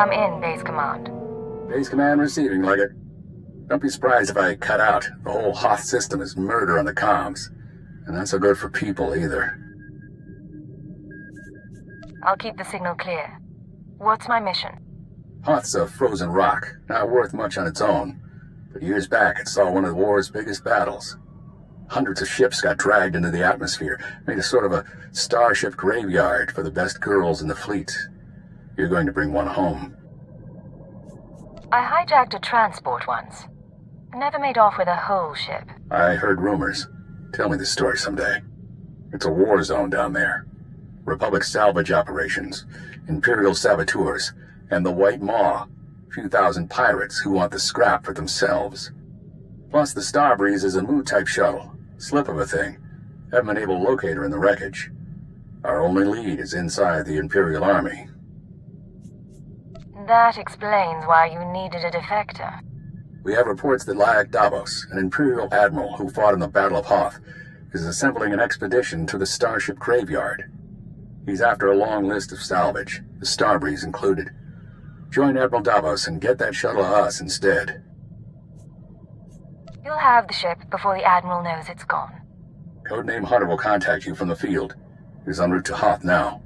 Come in, Base Command. Base Command receiving, Leggett. Don't be surprised if I cut out. The whole Hoth system is murder on the comms. And not so good for people, either. I'll keep the signal clear. What's my mission? Hoth's a frozen rock, not worth much on its own. But years back, it saw one of the war's biggest battles. Hundreds of ships got dragged into the atmosphere, made a sort of a starship graveyard for the best girls in the fleet. You're going to bring one home. I hijacked a transport once. Never made off with a whole ship. I heard rumors. Tell me the story someday. It's a war zone down there. Republic salvage operations, Imperial saboteurs, and the White Maw, a few thousand pirates who want the scrap for themselves. Plus the Starbreeze is a Mu-type shuttle, slip of a thing. Haven't been able to locate her in the wreckage. Our only lead is inside the Imperial Army. That explains why you needed a defector. We have reports that Lyak Davos, an Imperial admiral who fought in the Battle of Hoth, is assembling an expedition to the Starship Graveyard. He's after a long list of salvage, the Starbreeze included. Join Admiral Davos and get that shuttle to us instead. You'll have the ship before the Admiral knows it's gone. Codename Hunter will contact you from the field. He's en route to Hoth now.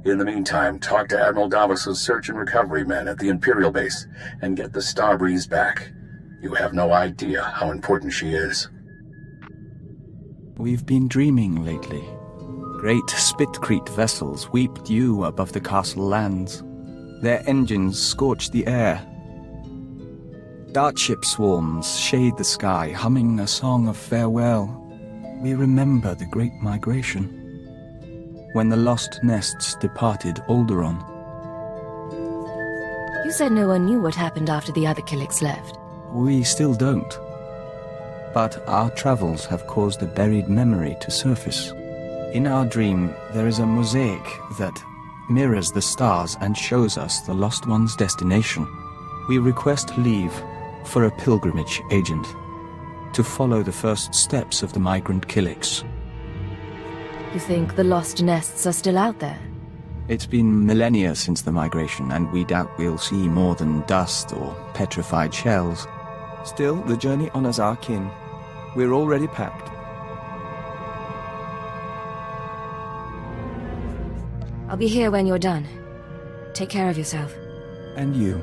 In the meantime, talk to Admiral Davos' search and recovery men at the Imperial base and get the Starbreeze back. You have no idea how important she is. We've been dreaming lately. Great Spitcrete vessels weep dew above the castle lands. Their engines scorch the air. Dartship swarms shade the sky, humming a song of farewell. We remember the Great Migration, when the lost nests departed Alderaan. You said no one knew what happened after the other Killiks left. We still don't. But our travels have caused a buried memory to surface. In our dream, there is a mosaic that mirrors the stars and shows us the lost one's destination. We request leave for a pilgrimage agent to follow the first steps of the migrant Killiks. You think the lost nests are still out there? It's been millennia since the migration, and we doubt we'll see more than dust or petrified shells. Still, the journey honors our kin. We're already packed. I'll be here when you're done. Take care of yourself. And you.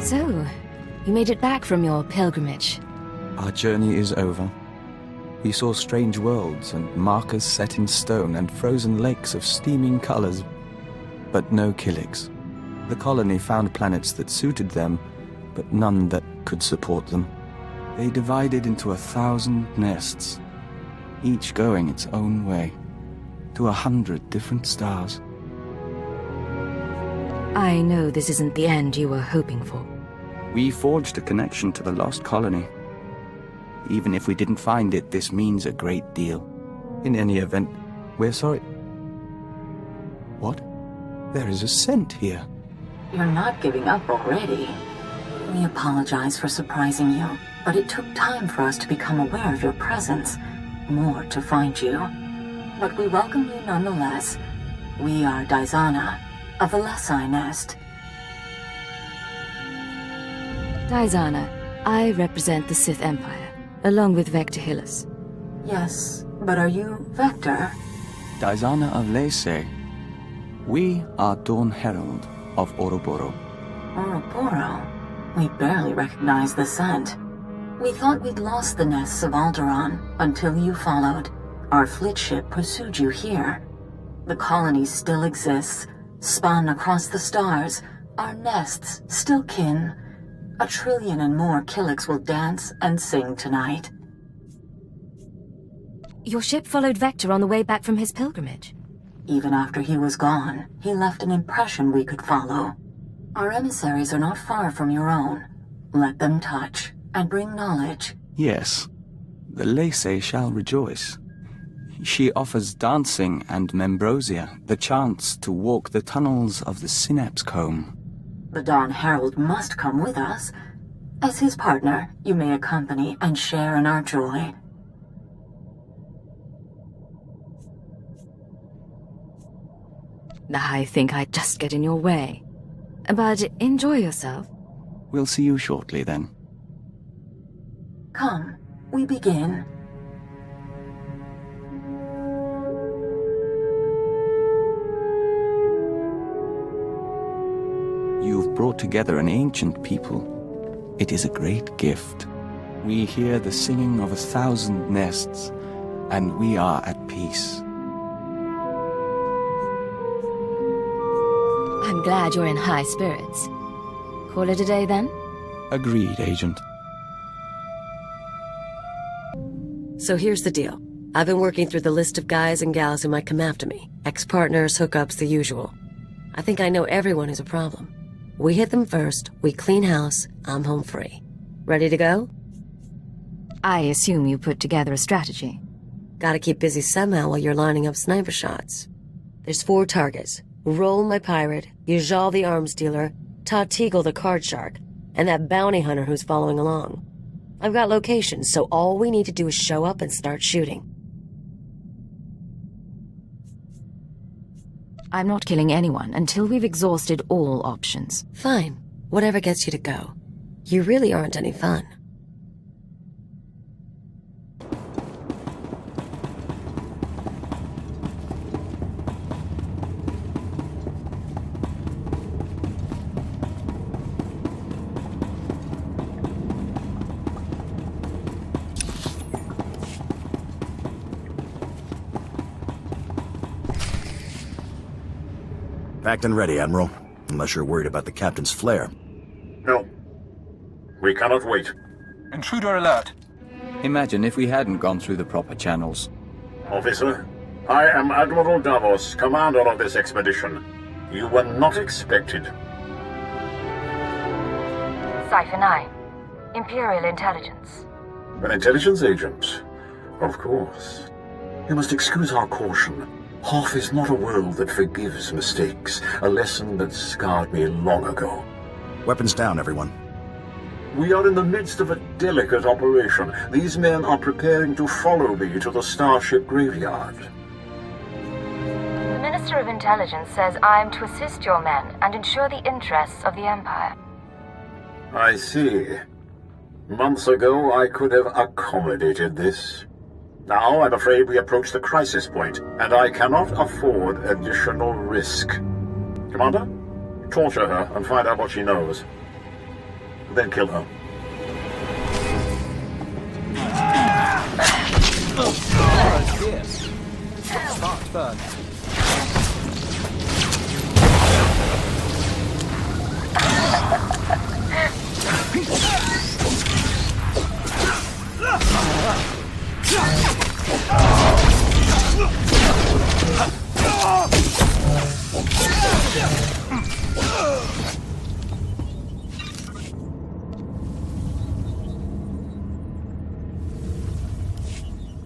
So, you made it back from your pilgrimage. Our journey is over. We saw strange worlds and markers set in stone and frozen lakes of steaming colors, but no Killiks. The colony found planets that suited them, but none that could support them. They divided into 1,000 nests, each going its own way, to 100 different stars. I know this isn't the end you were hoping for. We forged a connection to the lost colony. Even if we didn't find it, this means a great deal. In any event, we're sorry. What? There is a scent here. You're not giving up already. We apologize for surprising you, but it took time for us to become aware of your presence. More to find you. But we welcome you nonetheless. We are Daizana, of the Lesai Nest. Daizana, I represent the Sith Empire, along with Vector Hillis. Yes, but are you Vector? Daizana of Lese. We are Dawn Herald of Oroboro. Oroboro? We barely recognize the scent. We thought we'd lost the nests of Alderaan until you followed. Our fleet ship pursued you here. The colony still exists, spun across the stars. Our nests still kin. 1 trillion and more Killiks will dance and sing tonight. Your ship followed Vector on the way back from his pilgrimage. Even after he was gone, he left an impression we could follow. Our emissaries are not far from your own. Let them touch and bring knowledge. Yes, the Lese shall rejoice. She offers dancing and Membrosia, the chance to walk the tunnels of the Synapse Comb. The Dawn Herald must come with us. As his partner, you may accompany and share in our joy. I think I'd just get in your way. But enjoy yourself. We'll see you shortly then. Come, we begin. You've brought together an ancient people. It is a great gift. We hear the singing of 1,000 nests, and we are at peace. I'm glad you're in high spirits. Call it a day then? Agreed, Agent. So here's the deal. I've been working through the list of guys and gals who might come after me. Ex-partners, hookups, the usual. I think I know everyone who's a problem. We hit them first, we clean house, I'm home free. Ready to go? I assume you put together a strategy. Gotta keep busy somehow while you're lining up sniper shots. There's 4 targets. Roll my pirate, Yajal the arms dealer, Todd Teagle the card shark, and that bounty hunter who's following along. I've got locations, so all we need to do is show up and start shooting. I'm not killing anyone until we've exhausted all options. Fine. Whatever gets you to go. You really aren't any fun. Packed and ready, Admiral. Unless you're worried about the captain's flare. No. We cannot wait. Intruder alert. Imagine if we hadn't gone through the proper channels. Officer, I am Admiral Davos, commander of this expedition. You were not expected. Siphon I. Imperial Intelligence. An intelligence agent? Of course. You must excuse our caution. Hoth is not a world that forgives mistakes, a lesson that scarred me long ago. Weapons down, everyone. We are in the midst of a delicate operation. These men are preparing to follow me to the Starship graveyard. The Minister of Intelligence says I am to assist your men and ensure the interests of the Empire. I see. Months ago, I could have accommodated this. Now, I'm afraid we approach the crisis point, and I cannot afford additional risk. Commander, torture her and find out what she knows. Then kill her. Sparks burn.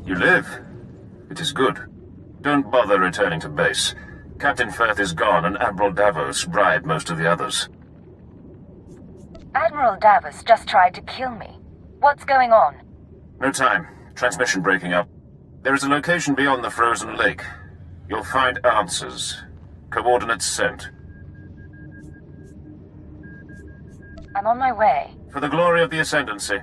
You live. It is good. Don't bother returning to base. Captain Firth is gone, and Admiral Davos bribed most of the others. Admiral Davos just tried to kill me. What's going on? No time. Transmission breaking up. There is a location beyond the frozen lake. You'll find answers. Coordinates sent. I'm on my way. For the glory of the Ascendancy.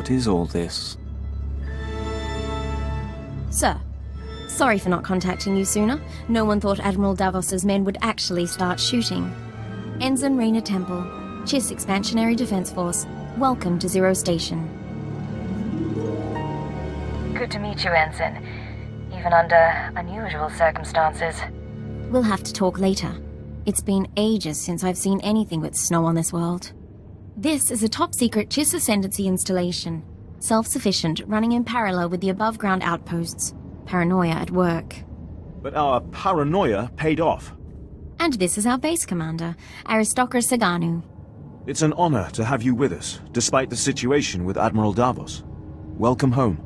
What is all this? Sir, sorry for not contacting you sooner. No one thought Admiral Davos's men would actually start shooting. Ensign Rena Temple, Chiss Expansionary Defense Force. Welcome to Zero Station. Good to meet you, Ensign. Even under unusual circumstances. We'll have to talk later. It's been ages since I've seen anything but snow on this world. This is a top-secret Chiss Ascendancy installation. Self-sufficient, running in parallel with the above-ground outposts. Paranoia at work. But our paranoia paid off. And this is our base commander, Aristocra Saganu. It's an honor to have you with us, despite the situation with Admiral Davos. Welcome home.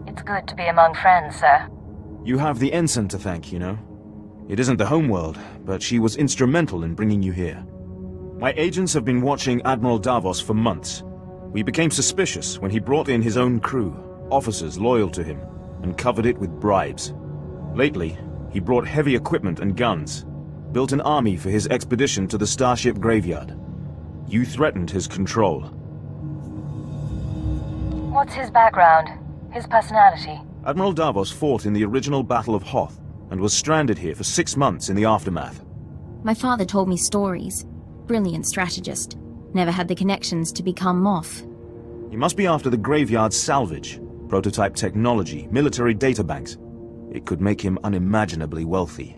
It's good to be among friends, sir. You have the ensign to thank, you know. It isn't the homeworld, but she was instrumental in bringing you here. My agents have been watching Admiral Davos for months. We became suspicious when he brought in his own crew, officers loyal to him, and covered it with bribes. Lately, he brought heavy equipment and guns, built an army for his expedition to the Starship Graveyard. You threatened his control. What's his background? His personality? Admiral Davos fought in the original Battle of Hoth, and was stranded here for 6 months in the aftermath. My father told me stories. Brilliant strategist. Never had the connections to become Moff. He must be after the Graveyard's salvage, prototype technology, military databanks. It could make him unimaginably wealthy.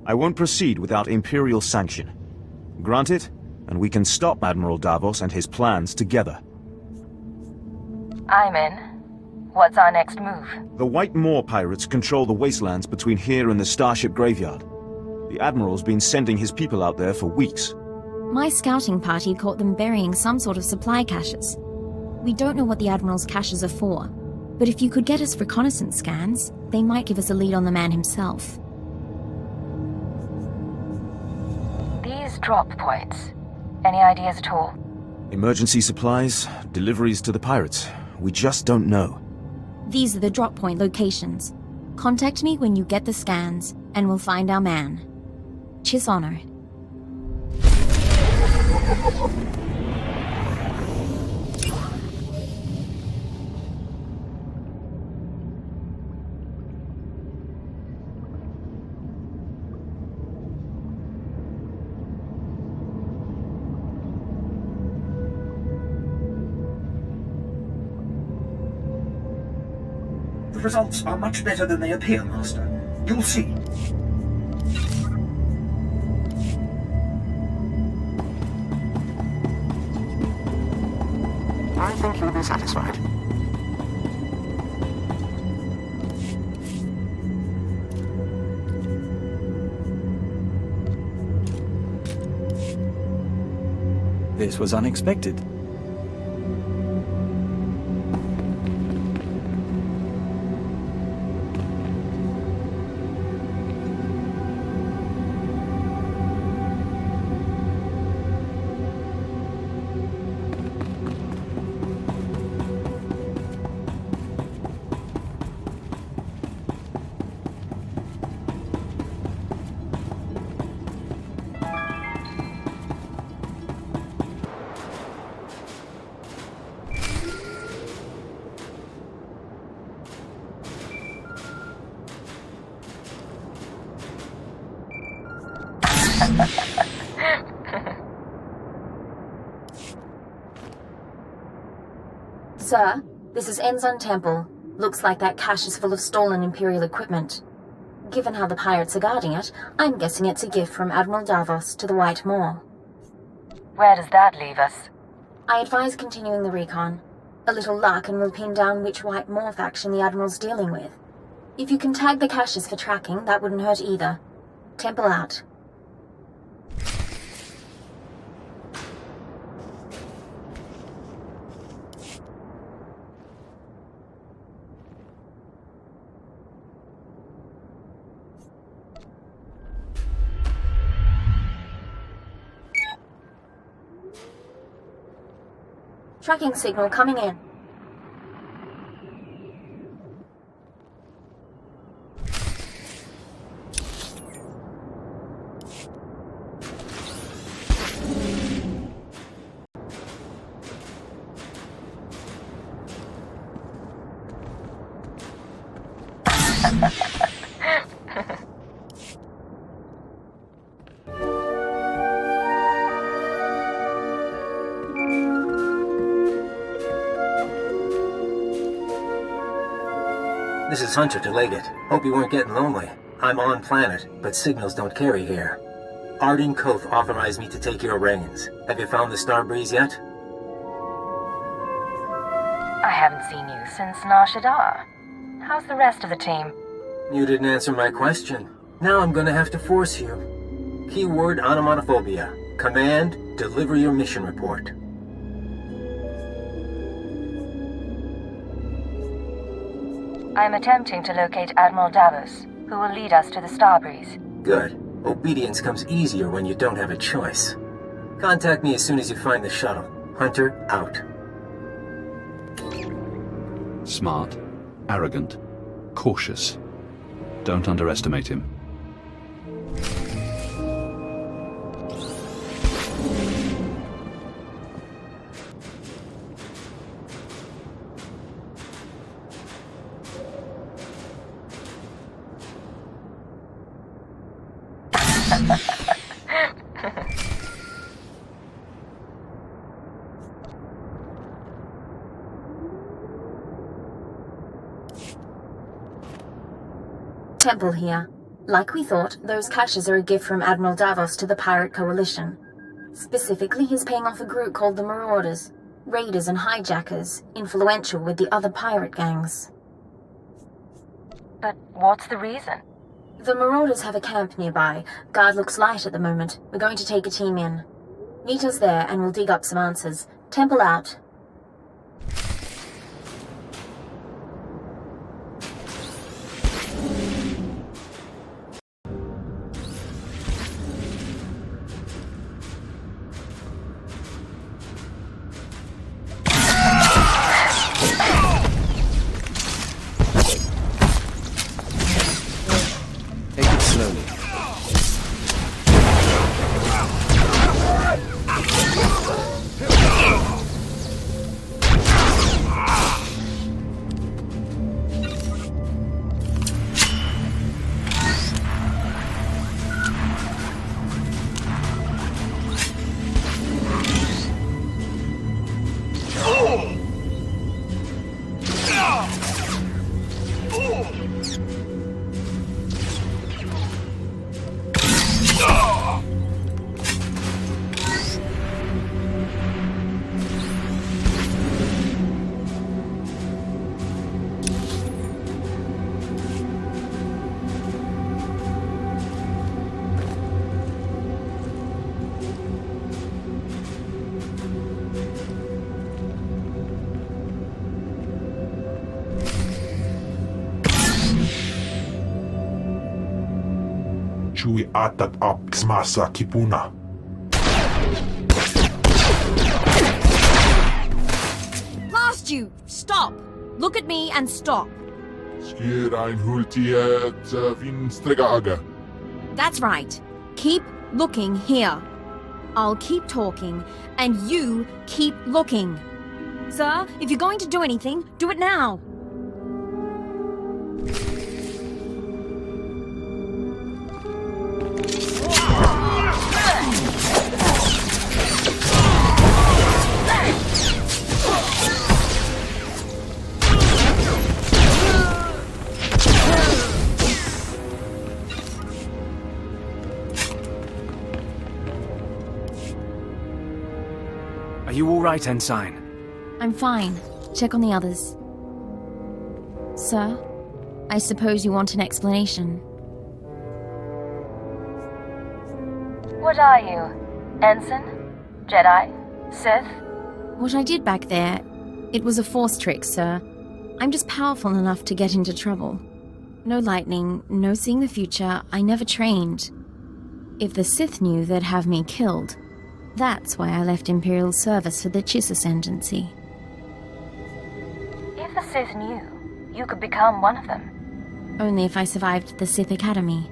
I won't proceed without Imperial sanction. Grant it, and we can stop Admiral Davos and his plans together. I'm in. What's our next move? The White Moor pirates control the wastelands between here and the Starship Graveyard. The Admiral's been sending his people out there for weeks. My scouting party caught them burying some sort of supply caches. We don't know what the Admiral's caches are for, but if you could get us reconnaissance scans, they might give us a lead on the man himself. These drop points. Any ideas at all? Emergency supplies, deliveries to the pirates. We just don't know. These are the drop point locations. Contact me when you get the scans, and we'll find our man. Chiss honor. The results are much better than they appear, Master. You'll see. I think you'll be satisfied. This was unexpected. Sir, this is Ardun Temple. Looks like that cache is full of stolen Imperial equipment. Given how the pirates are guarding it, I'm guessing it's a gift from Admiral Davos to the White Moor. Where does that leave us? I advise continuing the recon. A little luck and we'll pin down which White Moor faction the Admiral's dealing with. If you can tag the caches for tracking, that wouldn't hurt either. Temple out. Tracking signal coming in. This is Hunter delayed it. Hope you weren't getting lonely. I'm on planet, but signals don't carry here. Ardun Kothe authorized me to take your reins. Have you found the Starbreeze yet? I haven't seen you since Nar Shaddaa. How's the rest of the team? You didn't answer my question. Now I'm gonna have to force you. Keyword onomatophobia. Command, deliver your mission report. I'm attempting to locate Admiral Davos, who will lead us to the Starbreeze. Good. Obedience comes easier when you don't have a choice. Contact me as soon as you find the shuttle. Hunter, out. Smart, arrogant, cautious. Don't underestimate him. Temple here. Like we thought, those caches are a gift from Admiral Davos to the Pirate Coalition. Specifically, he's paying off a group called the Marauders. Raiders and hijackers, influential with the other pirate gangs. But what's the reason? The Marauders have a camp nearby. Guard looks light at the moment. We're going to take a team in. Meet us there and we'll dig up some answers. Temple out. Chui atat up xmasa kipuna. Blast you! Stop! Look at me and stop. Skirain hultiet vinstregaaga. That's right. Keep looking here. I'll keep talking, and you keep looking. Sir, if you're going to do anything, do it now. Are you all right, Ensign? I'm fine. Check on the others. Sir, I suppose you want an explanation. What are you? Ensign? Jedi? Sith? What I did back there, it was a force trick, sir. I'm just powerful enough to get into trouble. No lightning, no seeing the future, I never trained. If the Sith knew, they'd have me killed. That's why I left Imperial service for the Chiss Ascendancy. If the Sith knew, you could become one of them. Only if I survived the Sith Academy.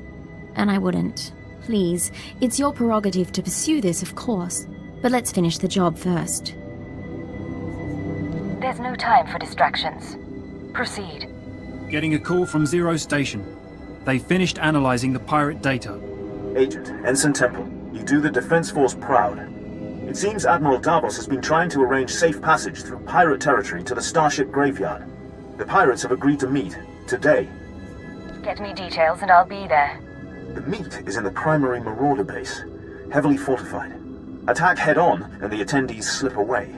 And I wouldn't. Please, it's your prerogative to pursue this, of course. But let's finish the job first. There's no time for distractions. Proceed. Getting a call from Zero Station. They finished analyzing the pirate data. Agent, Ensign Temple, you do the Defense Force proud. It seems Admiral Davos has been trying to arrange safe passage through pirate territory to the Starship Graveyard. The pirates have agreed to meet, Today. Get me details and I'll be there. The meet is in the primary Marauder base, heavily fortified. Attack head-on and the attendees slip away.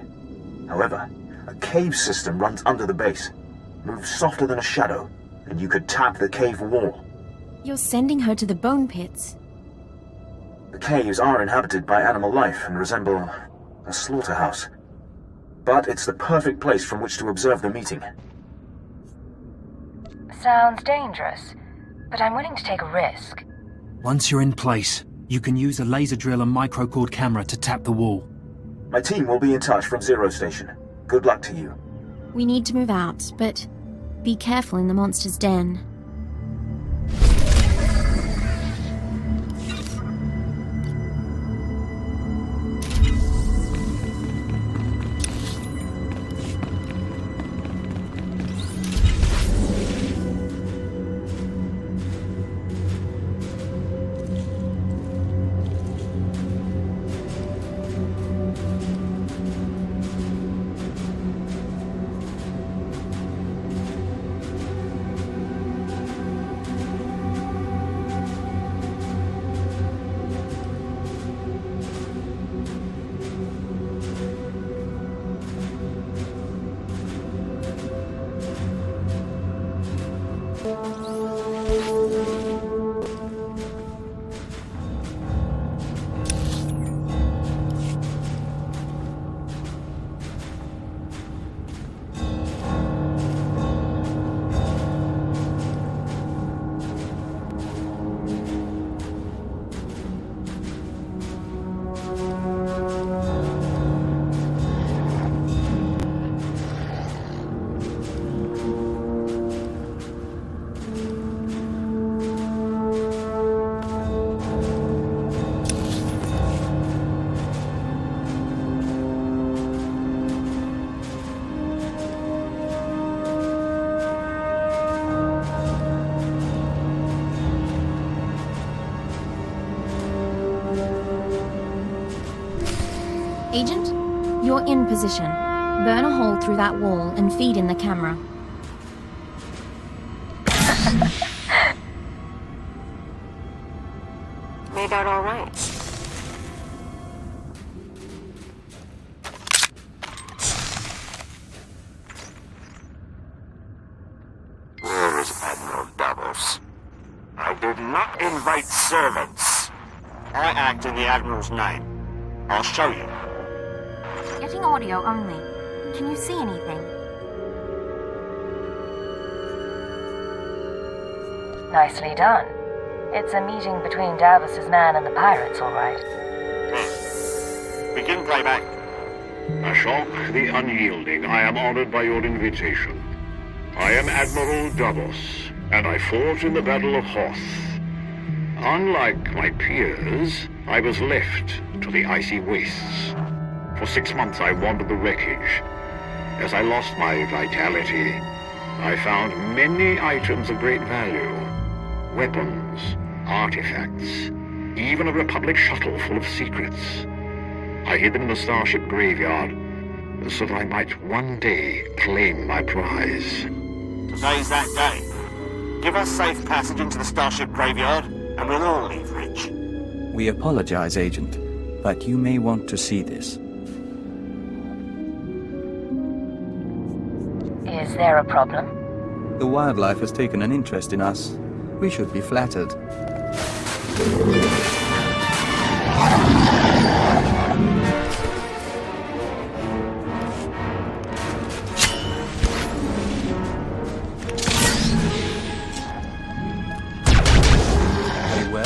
However, a cave system runs under the base. Moves softer than a shadow, and you could tap the cave wall. You're sending her to the bone pits. The caves are inhabited by animal life and resemble a slaughterhouse. But it's the perfect place from which to observe the meeting. Sounds dangerous, but I'm willing to take a risk. Once you're in place, you can use a laser drill and microcord camera to tap the wall. My team will be in touch from Zero Station. Good luck to you. We need to move out, but be careful in the monster's den. Agent, you're in position. Burn a hole through that wall and feed in the camera. Made out all right. Where is Admiral Davos? I did not invite servants. I act in the Admiral's name. I'll show you. Getting audio only. Can you see anything? Nicely done. It's a meeting between Davos's man and the pirates, all right. Begin playback. Ashok the Unyielding, I am honored by your invitation. I am Admiral Davos, and I fought in the Battle of Hoth. Unlike my peers, I was left to the icy wastes. For 6 months I wandered the wreckage. As I lost my vitality, I found many items of great value. Weapons, artifacts, even a Republic shuttle full of secrets. I hid them in the starship graveyard, so that I might one day claim my prize. Today's that day. Give us safe passage into the starship graveyard, and we'll all leave rich. We apologize, Agent, but you may want to see this. Is there a problem? The wildlife has taken an interest in us. We should be flattered. Very well.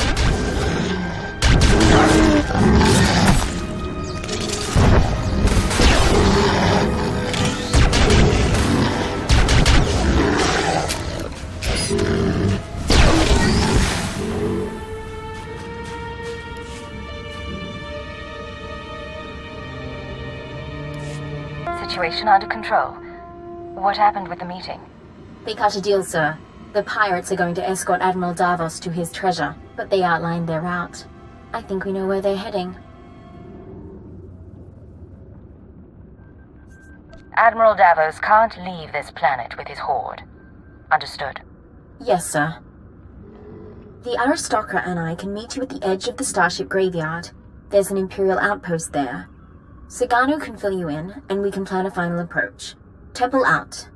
Situation under control. What happened with the meeting? They cut a deal, sir. The pirates are going to escort Admiral Davos to his treasure, but they outlined their route. I think we know where they're heading. Admiral Davos can't leave this planet with his horde. Understood. Yes, sir. The Aristocrat and I can meet you at the edge of the Starship Graveyard. There's an Imperial outpost there. Sagano can fill you in, and we can plan a final approach. Temple out.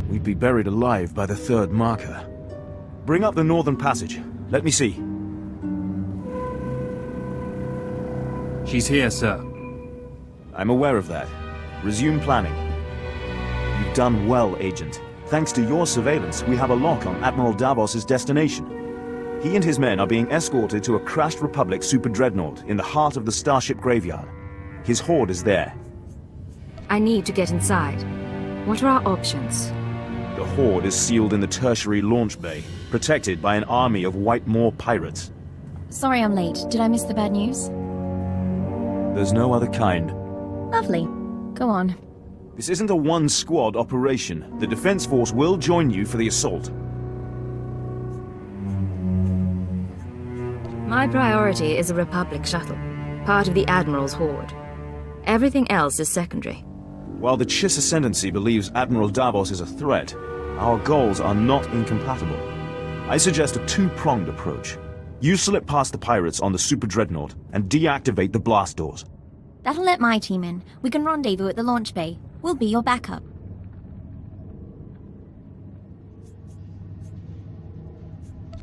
We'd be buried alive by the third marker. Bring up the northern passage. Let me see. She's here, sir. I'm aware of that. Resume planning. You've done well, Agent. Thanks to your surveillance, we have a lock on Admiral Davos's destination. He and his men are being escorted to a crashed Republic super dreadnought in the heart of the Starship Graveyard. His horde is there. I need to get inside. What are our options? The horde is sealed in the tertiary launch bay, protected by an army of White Moor pirates. Sorry I'm late. Did I miss the bad news? There's no other kind. Lovely. Go on. This isn't a one-squad operation. The Defense Force will join you for the assault. My priority is a Republic shuttle, part of the Admiral's horde. Everything else is secondary. While the Chiss Ascendancy believes Admiral Davos is a threat, our goals are not incompatible. I suggest a two-pronged approach. You slip past the pirates on the Super Dreadnought and deactivate the blast doors. That'll let my team in. We can rendezvous at the launch bay. We'll be your backup.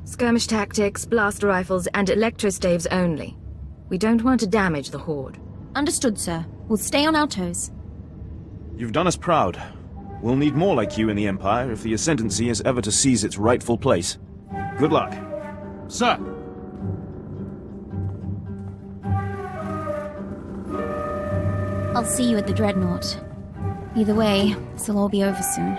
Skirmish tactics, blaster rifles, and electrostaves only. We don't want to damage the horde. Understood, sir. We'll stay on our toes. You've done us proud. We'll need more like you in the Empire if the Ascendancy is ever to seize its rightful place. Good luck. Sir! I'll see you at the Dreadnought. Either way, this'll all be over soon.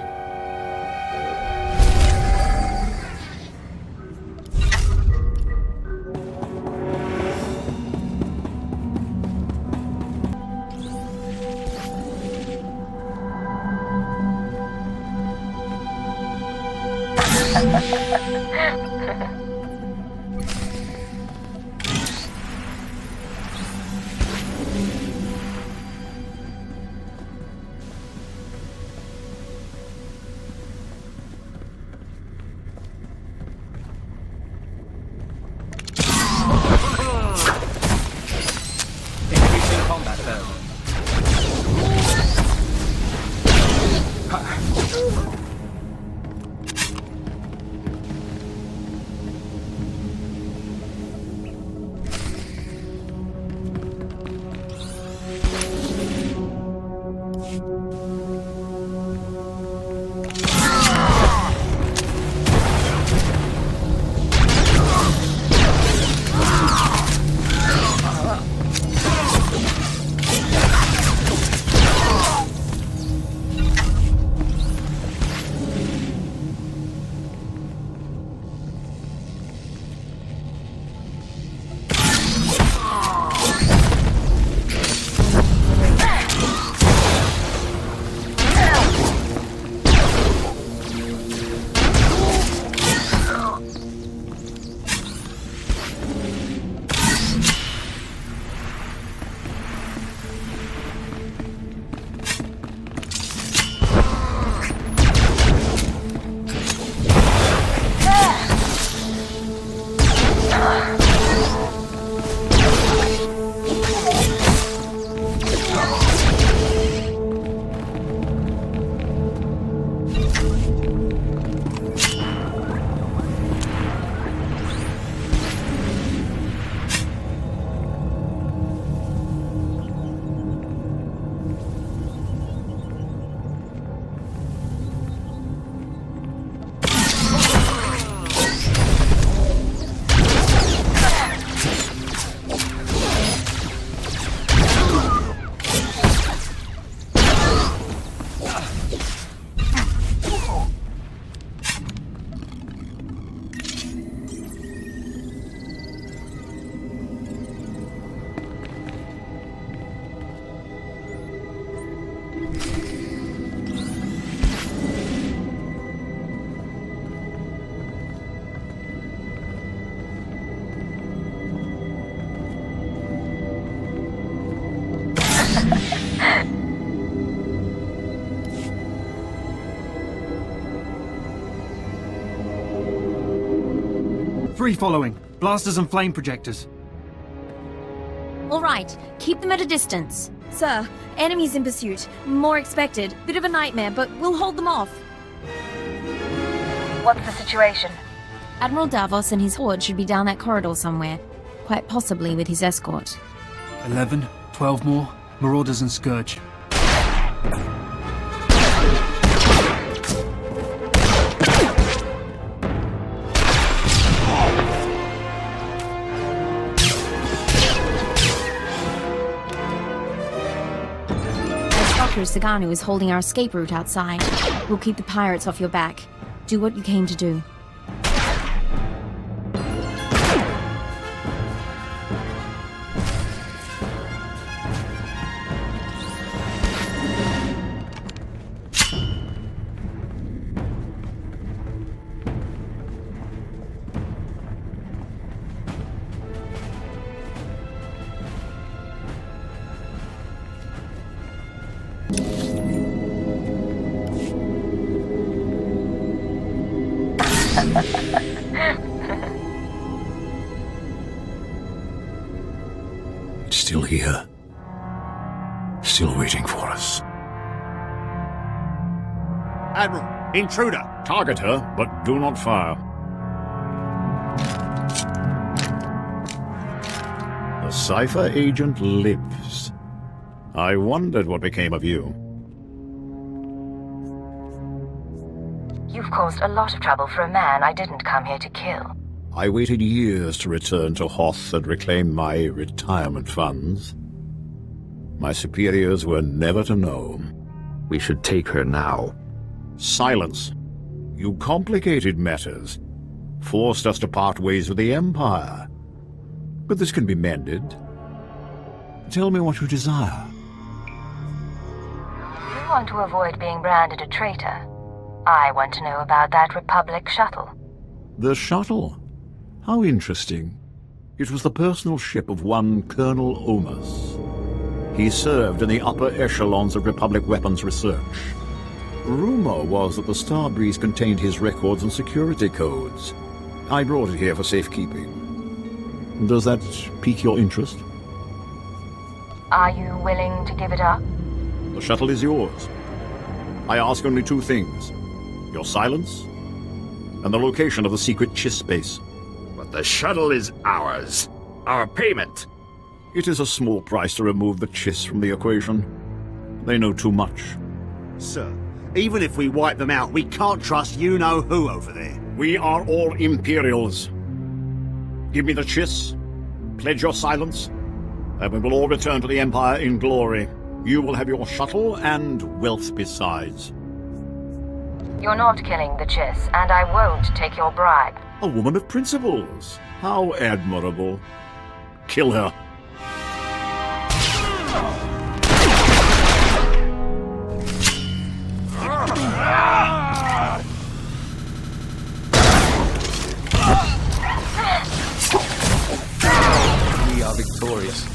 Free following. Blasters and flame projectors. All right, keep them at a distance. Sir, enemies in pursuit. More expected. Bit of a nightmare, but we'll hold them off. What's the situation? Admiral Davos and his horde should be down that corridor somewhere. Quite possibly with his escort. 11, 12 more. Marauders and Sqotch. Sqotch is holding our escape route outside. We'll keep the pirates off your back. Do what you came to do. It's still here. Still waiting for us. Admiral, intruder! Target her, but do not fire. The Cypher agent lives. I wondered what became of you. You've caused a lot of trouble for a man I didn't come here to kill. I waited years to return to Hoth and reclaim my retirement funds. My superiors were never to know. We should take her now. Silence. You complicated matters. Forced us to part ways with the Empire. But this can be mended. Tell me what you desire. You want to avoid being branded a traitor. I want to know about that Republic shuttle. The shuttle? How interesting. It was the personal ship of one Colonel Omus. He served in the upper echelons of Republic weapons research. Rumor was that the Starbreeze contained his records and security codes. I brought it here for safekeeping. Does that pique your interest? Are you willing to give it up? The shuttle is yours. I ask only two things. Your silence, and the location of the secret Chiss base. But the shuttle is ours. Our payment. It is a small price to remove the Chiss from the equation. They know too much. Sir, even if we wipe them out, we can't trust you-know-who over there. We are all Imperials. Give me the Chiss, pledge your silence, and we will all return to the Empire in glory. You will have your shuttle and wealth besides. You're not killing the Chiss, and I won't take your bribe. A woman of principles. How admirable. Kill her. We are victorious.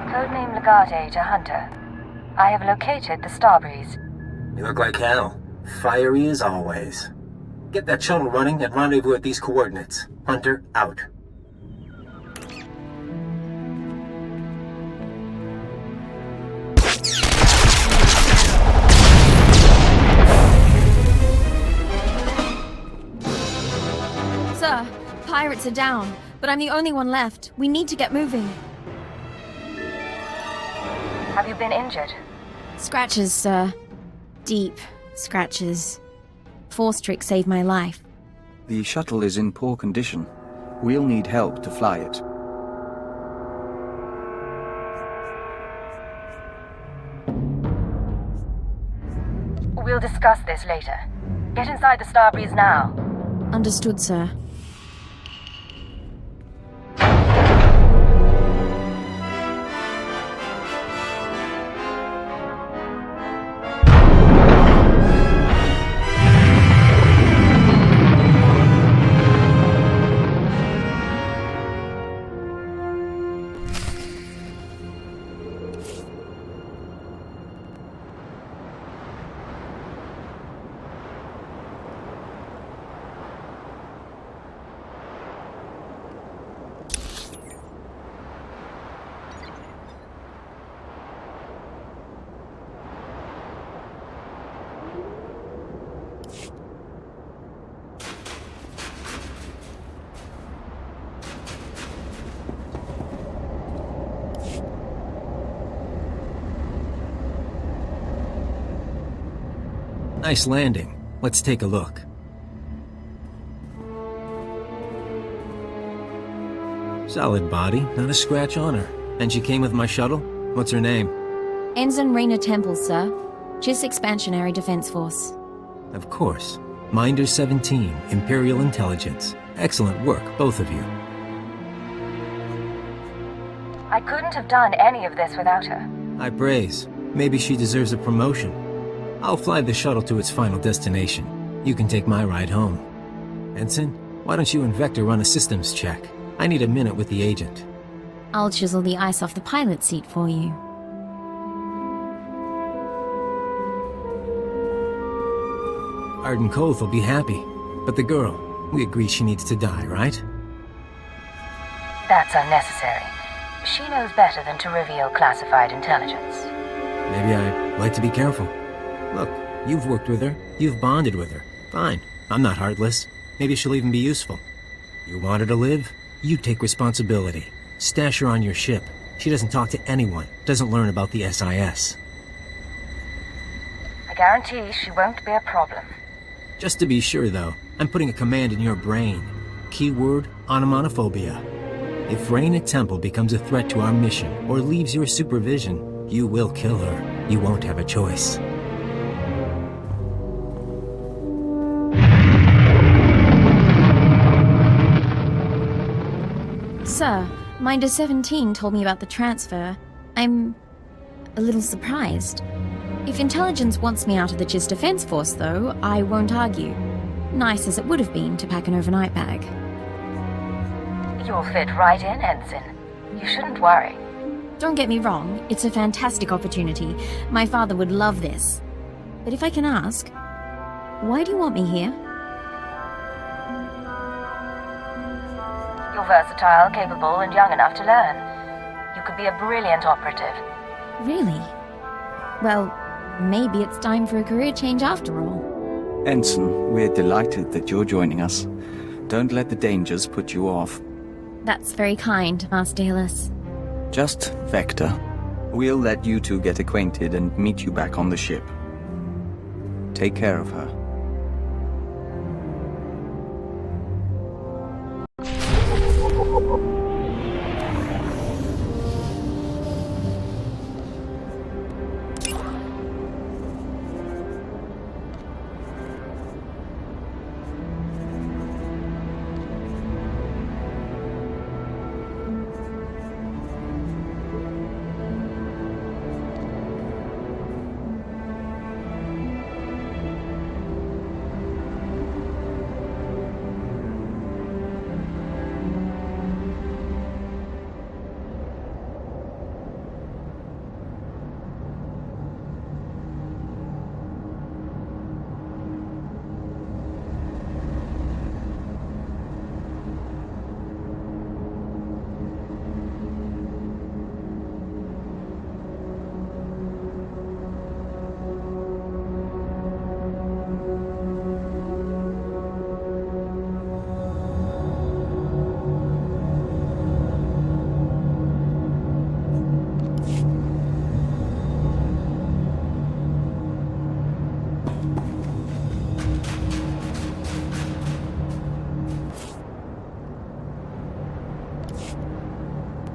Codename Legate to Hunter. I have located the Starbreeze. You look like hell. Fiery as always. Get that shuttle running and rendezvous at these coordinates. Hunter, out. Sir, pirates are down, but I'm the only one left. We need to get moving. Have you been injured? Scratches, sir. Deep scratches. Force trick saved my life. The shuttle is in poor condition. We'll need help to fly it. We'll discuss this later. Get inside the Starbreeze now. Understood, sir. Nice landing. Let's take a look. Solid body, not a scratch on her. And she came with my shuttle? What's her name? Ensign Raina Temple, sir. Chiss Expansionary Defense Force. Of course. Minder 17, Imperial Intelligence. Excellent work, both of you. I couldn't have done any of this without her. High praise. Maybe she deserves a promotion. I'll fly the shuttle to its final destination. You can take my ride home. Ensign, why don't you and Vector run a systems check? I need a minute with the agent. I'll chisel the ice off the pilot seat for you. Ardun Kothe will be happy. But the girl, we agree she needs to die, right? That's unnecessary. She knows better than to reveal classified intelligence. Maybe I'd like to be careful. Look, you've worked with her. You've bonded with her. Fine. I'm not heartless. Maybe she'll even be useful. You want her to live? You take responsibility. Stash her on your ship. She doesn't talk to anyone. Doesn't learn about the SIS. I guarantee she won't be a problem. Just to be sure, though, I'm putting a command in your brain. Keyword, onomatophobia. If Raina Temple becomes a threat to our mission or leaves your supervision, you will kill her. You won't have a choice. Sir, Minder 17 told me about the transfer. I'm a little surprised. If intelligence wants me out of the Chiss Defense Force, though, I won't argue. Nice as it would have been to pack an overnight bag. You'll fit right in, Ensign. You shouldn't worry. Don't get me wrong, it's a fantastic opportunity. My father would love this. But if I can ask, why do you want me here? You're versatile, capable, and young enough to learn. You could be a brilliant operative. Really? Well, maybe it's time for a career change after all. Ensign, we're delighted that you're joining us. Don't let the dangers put you off. That's very kind, Master Hillis. Just Vector. We'll let you two get acquainted and meet you back on the ship. Take care of her.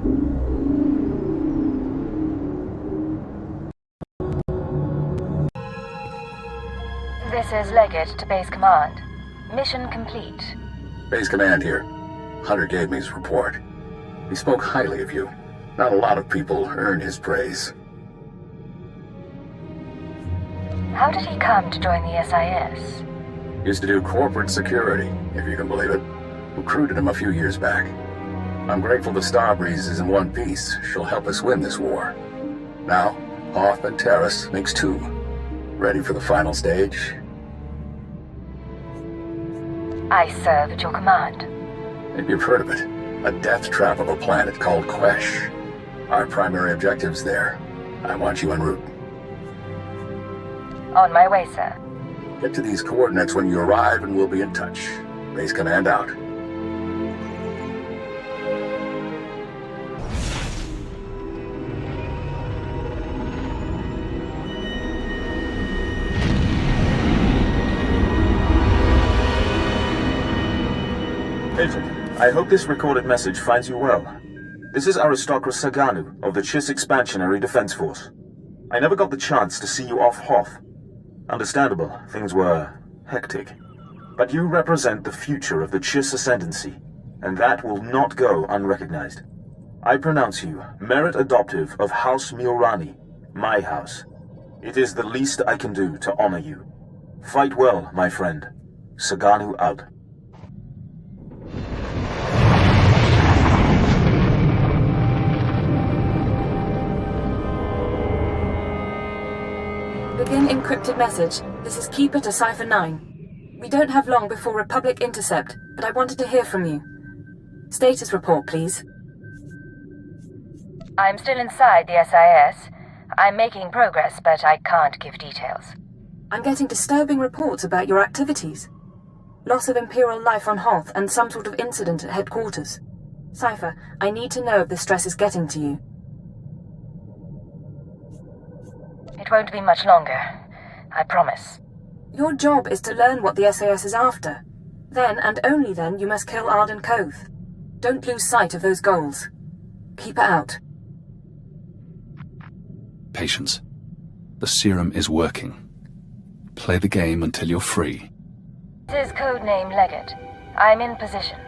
This is Leggett to Base Command. Mission complete. Base Command here. Hunter gave me his report. He spoke highly of you. Not a lot of people earn his praise. How did he come to join the SIS? Used to do corporate security, if you can believe it. Recruited him a few years back. I'm grateful the Starbreeze is in one piece. She'll help us win this war. Now, Hoth and Terrace makes two. Ready for the final stage? I serve at your command. Maybe you've heard of it. A death trap of a planet called Sqotch. Our primary objective's there. I want you en route. On my way, sir. Get to these coordinates when you arrive and we'll be in touch. Base Command out. Agent, I hope this recorded message finds you well. This is Aristocrat Saganu of the Chiss Expansionary Defense Force. I never got the chance to see you off Hoth. Understandable, things were hectic. But you represent the future of the Chiss Ascendancy, and that will not go unrecognized. I pronounce you merit adoptive of House Miorani, my house. It is the least I can do to honor you. Fight well, my friend. Saganu out. Begin encrypted message. This is Keeper to Cipher 9. We don't have long before Republic intercept, but I wanted to hear from you. Status report, please. I'm still inside the SIS. I'm making progress, but I can't give details. I'm getting disturbing reports about your activities. Loss of Imperial life on Hoth and some sort of incident at headquarters. Cipher, I need to know if the stress is getting to you. It won't be much longer. I promise. Your job is to learn what the SAS is after. Then, and only then, you must kill Ardun Kothe. Don't lose sight of those goals. Keep it out. Patience. The serum is working. Play the game until you're free. This is codename Leggett. I'm in position,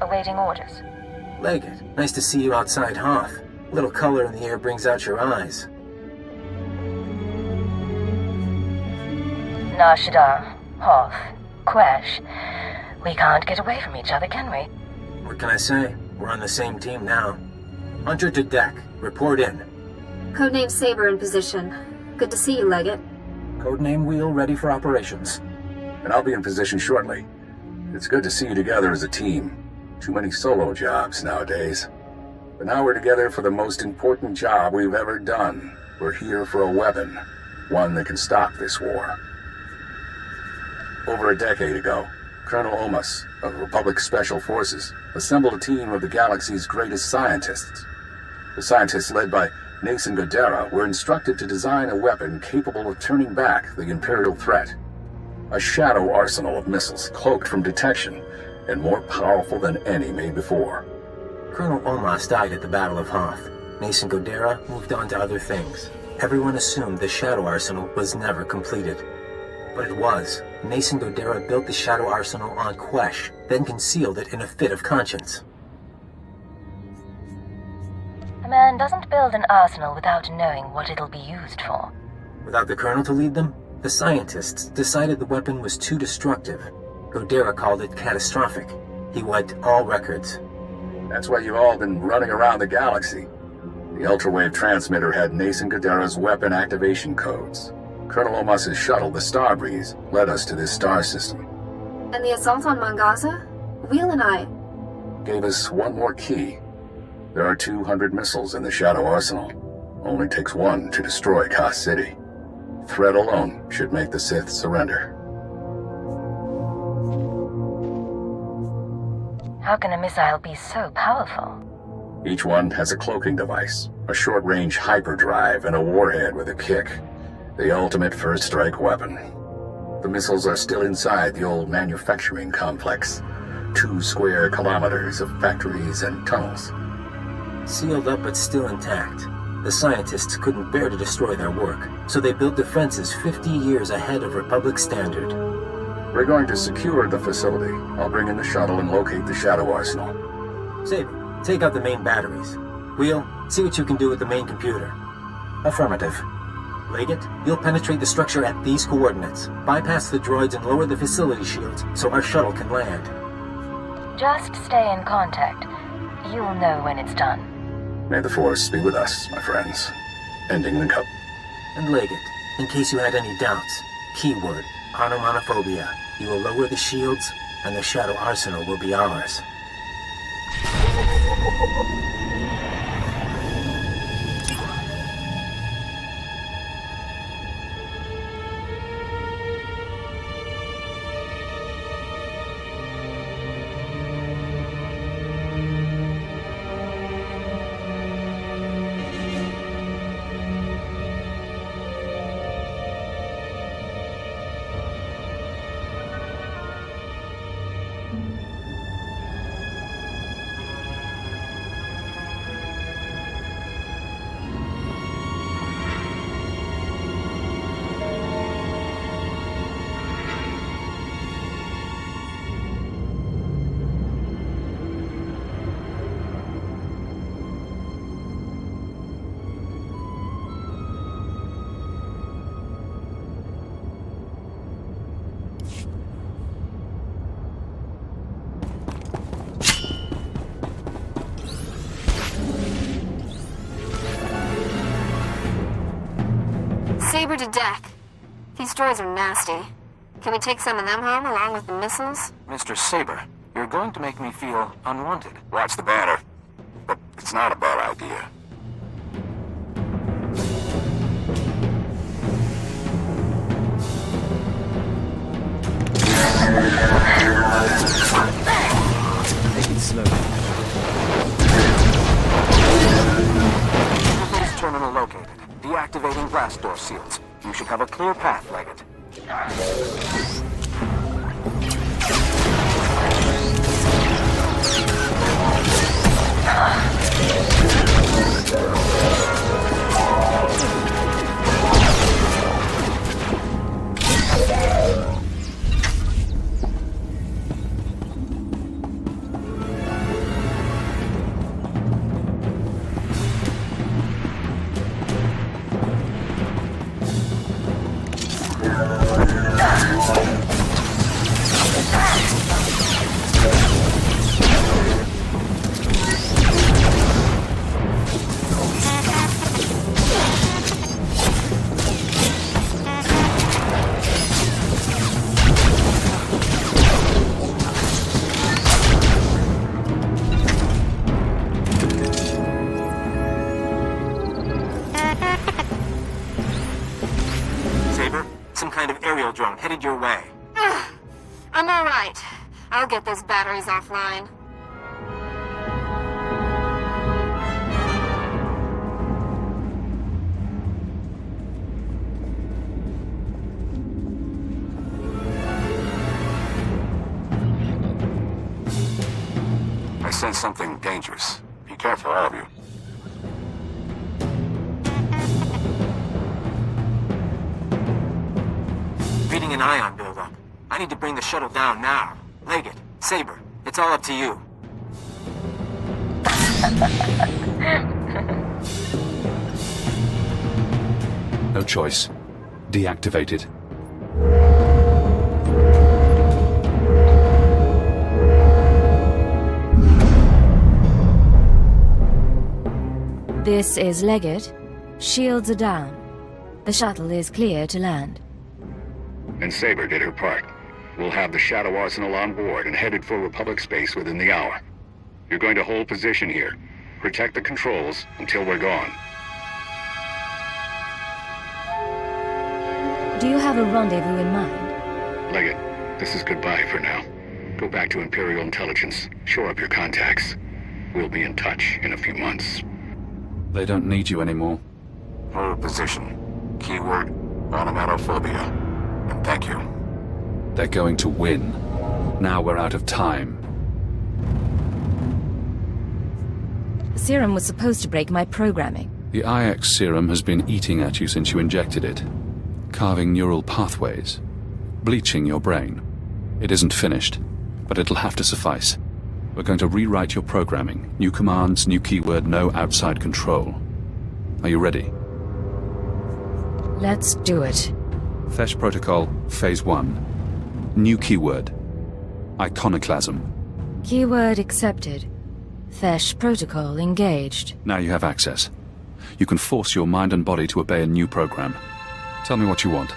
awaiting orders. Leggett, nice to see you outside Hoth. A little color in the air brings out your eyes. Nashida, Hoth, Sqotch. We can't get away from each other, can we? What can I say? We're on the same team now. Hunter to deck. Report in. Codename Saber in position. Good to see you, Leggett. Codename Wheel ready for operations. And I'll be in position shortly. It's good to see you together as a team. Too many solo jobs nowadays. But now we're together for the most important job we've ever done. We're here for a weapon. One that can stop this war. Over a decade ago, Colonel Omas of Republic Special Forces assembled a team of the galaxy's greatest scientists. The scientists, led by Nason Godera, were instructed to design a weapon capable of turning back the Imperial threat. A shadow arsenal of missiles cloaked from detection and more powerful than any made before. Colonel Omas died at the Battle of Hoth. Nason Godera moved on to other things. Everyone assumed the shadow arsenal was never completed. But it was. Nason Godera built the shadow arsenal on Sqotch, then concealed it in a fit of conscience. A man doesn't build an arsenal without knowing what it'll be used for. Without the Colonel to lead them, the scientists decided the weapon was too destructive. Godera called it catastrophic. He wiped all records. That's why you've all been running around the galaxy. The ultrawave transmitter had Nason Godera's weapon activation codes. Colonel Omas's shuttle, the Starbreeze, led us to this star system. And the assault on Mangaza? Wheel and I... Gave us one more key. There are 200 missiles in the Shadow Arsenal. Only takes one to destroy Koth City. Threat alone should make the Sith surrender. How can a missile be so powerful? Each one has a cloaking device, a short-range hyperdrive, and a warhead with a kick. The ultimate first-strike weapon. The missiles are still inside the old manufacturing complex. 2 square kilometers of factories and tunnels. Sealed up but still intact. The scientists couldn't bear to destroy their work, so they built defenses 50 years ahead of Republic standard. We're going to secure the facility. I'll bring in the shuttle and locate the Shadow Arsenal. Saber, take out the main batteries. Wheel, see what you can do with the main computer. Affirmative. Leggett, you'll penetrate the structure at these coordinates, bypass the droids and lower the facility shields so our shuttle can land. Just stay in contact. You'll know when it's done. May the Force be with us, my friends. Ending link up. And Leggett, in case you had any doubts, keyword, onomatophobia. You will lower the shields, and the Shadow Arsenal will be ours. Saber to deck. These droids are nasty. Can we take some of them home along with the missiles? Mr. Saber, you're going to make me feel unwanted. Watch the banner. But it's not a bad idea. Take it slowly. Interface terminal located. Deactivating blast door seals. You should have a clear path, Leggett. Headed your way. I'm all right. I'll get those batteries offline. I sense something dangerous. Be careful, all of you. Reading an ion buildup. I need to bring the shuttle down now. Leggett, Saber, it's all up to you. No choice. Deactivated. This is Leggett. Shields are down. The shuttle is clear to land. And Saber did her part. We'll have the Shadow Arsenal on board and headed for Republic space within the hour. You're going to hold position here. Protect the controls until we're gone. Do you have a rendezvous in mind? Leggett, this is goodbye for now. Go back to Imperial Intelligence. Shore up your contacts. We'll be in touch in a few months. They don't need you anymore. Hold position. Keyword, onomatophobia. And thank you. They're going to win. Now we're out of time. The serum was supposed to break my programming. The IX serum has been eating at you since you injected it, carving neural pathways, bleaching your brain. It isn't finished, but it'll have to suffice. We're going to rewrite your programming. New commands, new keyword, no outside control. Are you ready? Let's do it. Fesh Protocol, Phase 1. New keyword. Iconoclasm. Keyword accepted. Fesh protocol engaged. Now you have access. You can force your mind and body to obey a new program. Tell me what you want.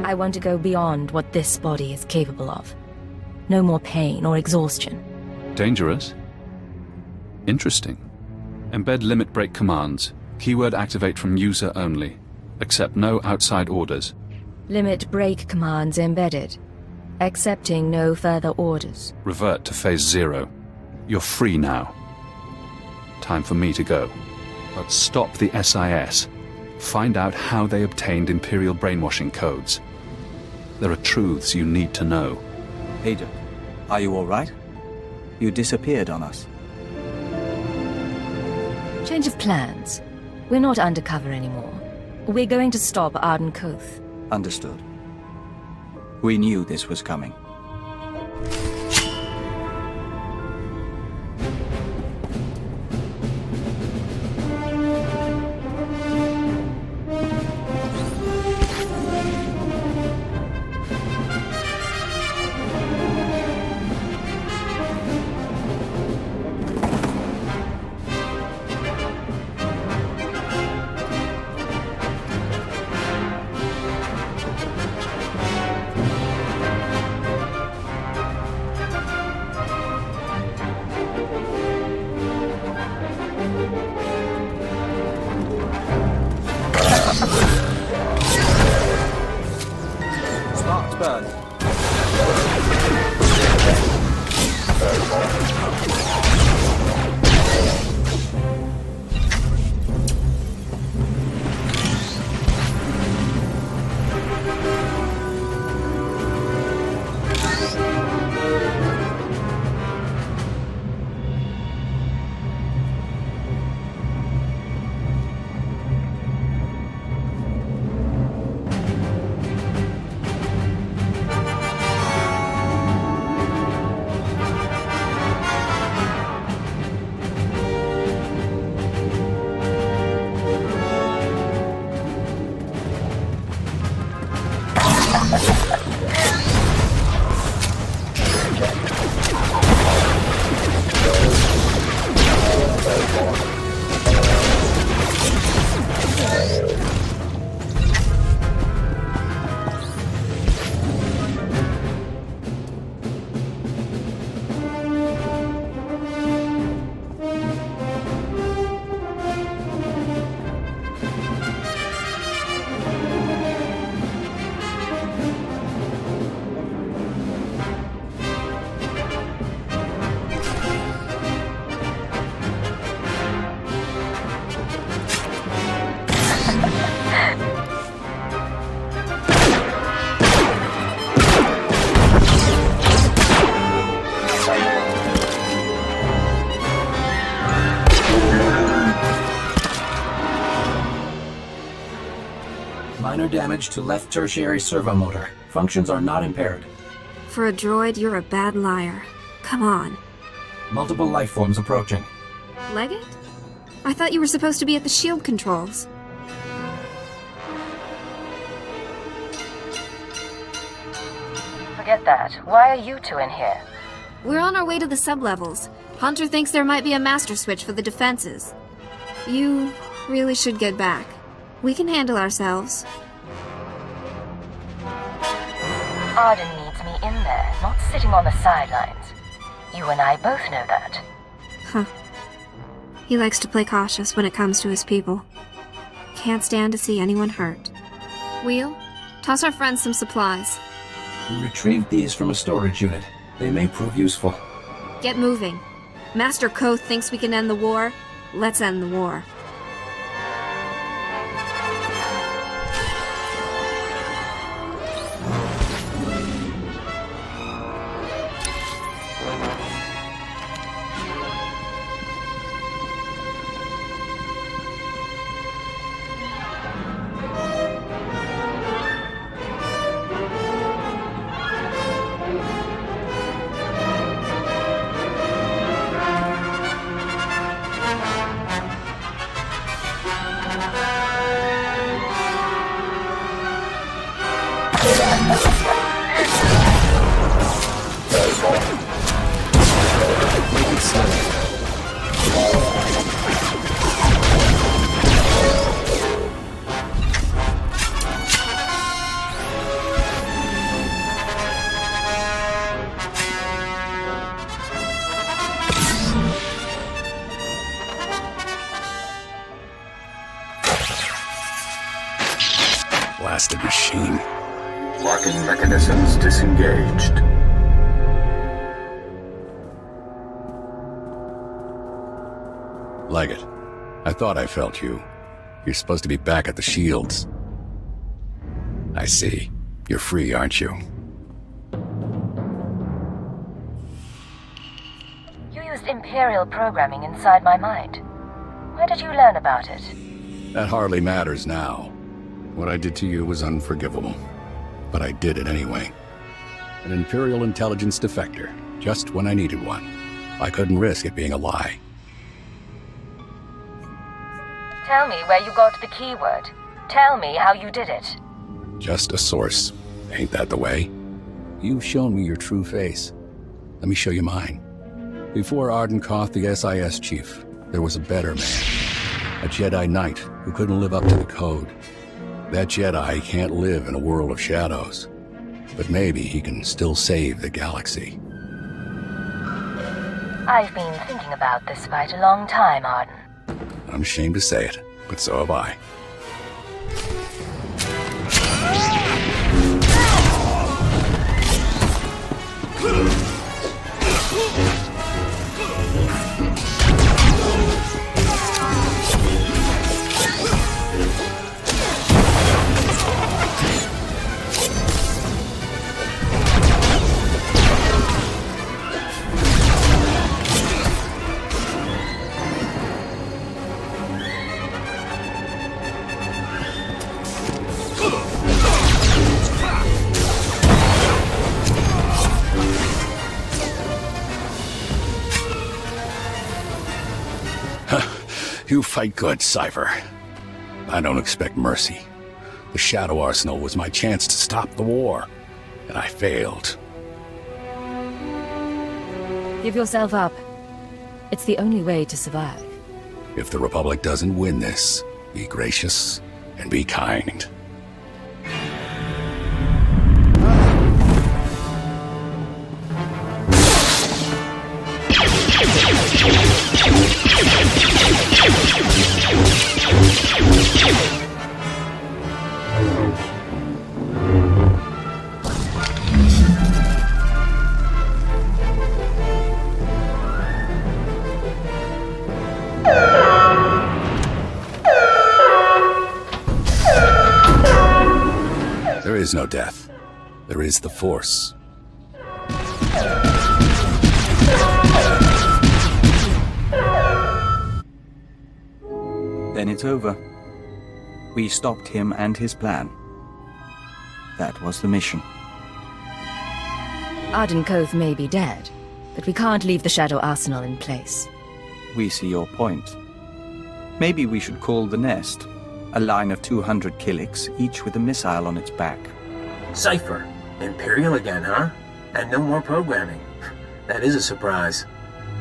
I want to go beyond what this body is capable of. No more pain or exhaustion. Dangerous? Interesting. Embed limit break commands. Keyword activate from user only. Accept no outside orders. Limit break commands embedded. Accepting no further orders. Revert to Phase 0. You're free now. Time for me to go. But stop the SIS. Find out how they obtained Imperial brainwashing codes. There are truths you need to know. Ada, are you all right? You disappeared on us. Change of plans. We're not undercover anymore. We're going to stop Ardun Kothe. Understood. We knew this was coming. Sparks burn. Minor damage to left tertiary servomotor. Functions are not impaired. For a droid, you're a bad liar. Come on. Multiple life forms approaching. Leggett? I thought you were supposed to be at the shield controls. Forget that. Why are you two in here? We're on our way to the sublevels. Hunter thinks there might be a master switch for the defenses. You really should get back. We can handle ourselves. Ardun needs me in there, not sitting on the sidelines. You and I both know that. Huh. He likes to play cautious when it comes to his people. Can't stand to see anyone hurt. Wheel, toss our friends some supplies. We retrieved these from a storage unit. They may prove useful. Get moving. Master Kothe thinks we can end the war. Let's end the war. Blasted machine. Locking mechanisms disengaged. Leggett, I thought I felt you. You're supposed to be back at the Shields. I see. You're free, aren't you? You used Imperial programming inside my mind. Where did you learn about it? That hardly matters now. What I did to you was unforgivable. But I did it anyway. An Imperial intelligence defector, just when I needed one. I couldn't risk it being a lie. Tell me where you got the keyword. Tell me how you did it. Just a source. Ain't that the way? You've shown me your true face. Let me show you mine. Before Ardun Kothe, the SIS chief, there was a better man. A Jedi Knight who couldn't live up to the code. That Jedi can't live in a world of shadows. But maybe he can still save the galaxy. I've been thinking about this fight a long time, Ardun. I'm ashamed to say it, but so have I. You fight good, Cypher. I don't expect mercy. The Shadow Arsenal was my chance to stop the war, and I failed. Give yourself up. It's the only way to survive. If the Republic doesn't win this, be gracious and be kind. There is no death. There is the Force. Then it's over. We stopped him and his plan. That was the mission. Ardun Kothe may be dead, but we can't leave the Shadow Arsenal in place. We see your point. Maybe we should call the nest. A line of 200 Killiks, each with a missile on its back. Cypher. Imperial again, huh? And no more programming. That is a surprise.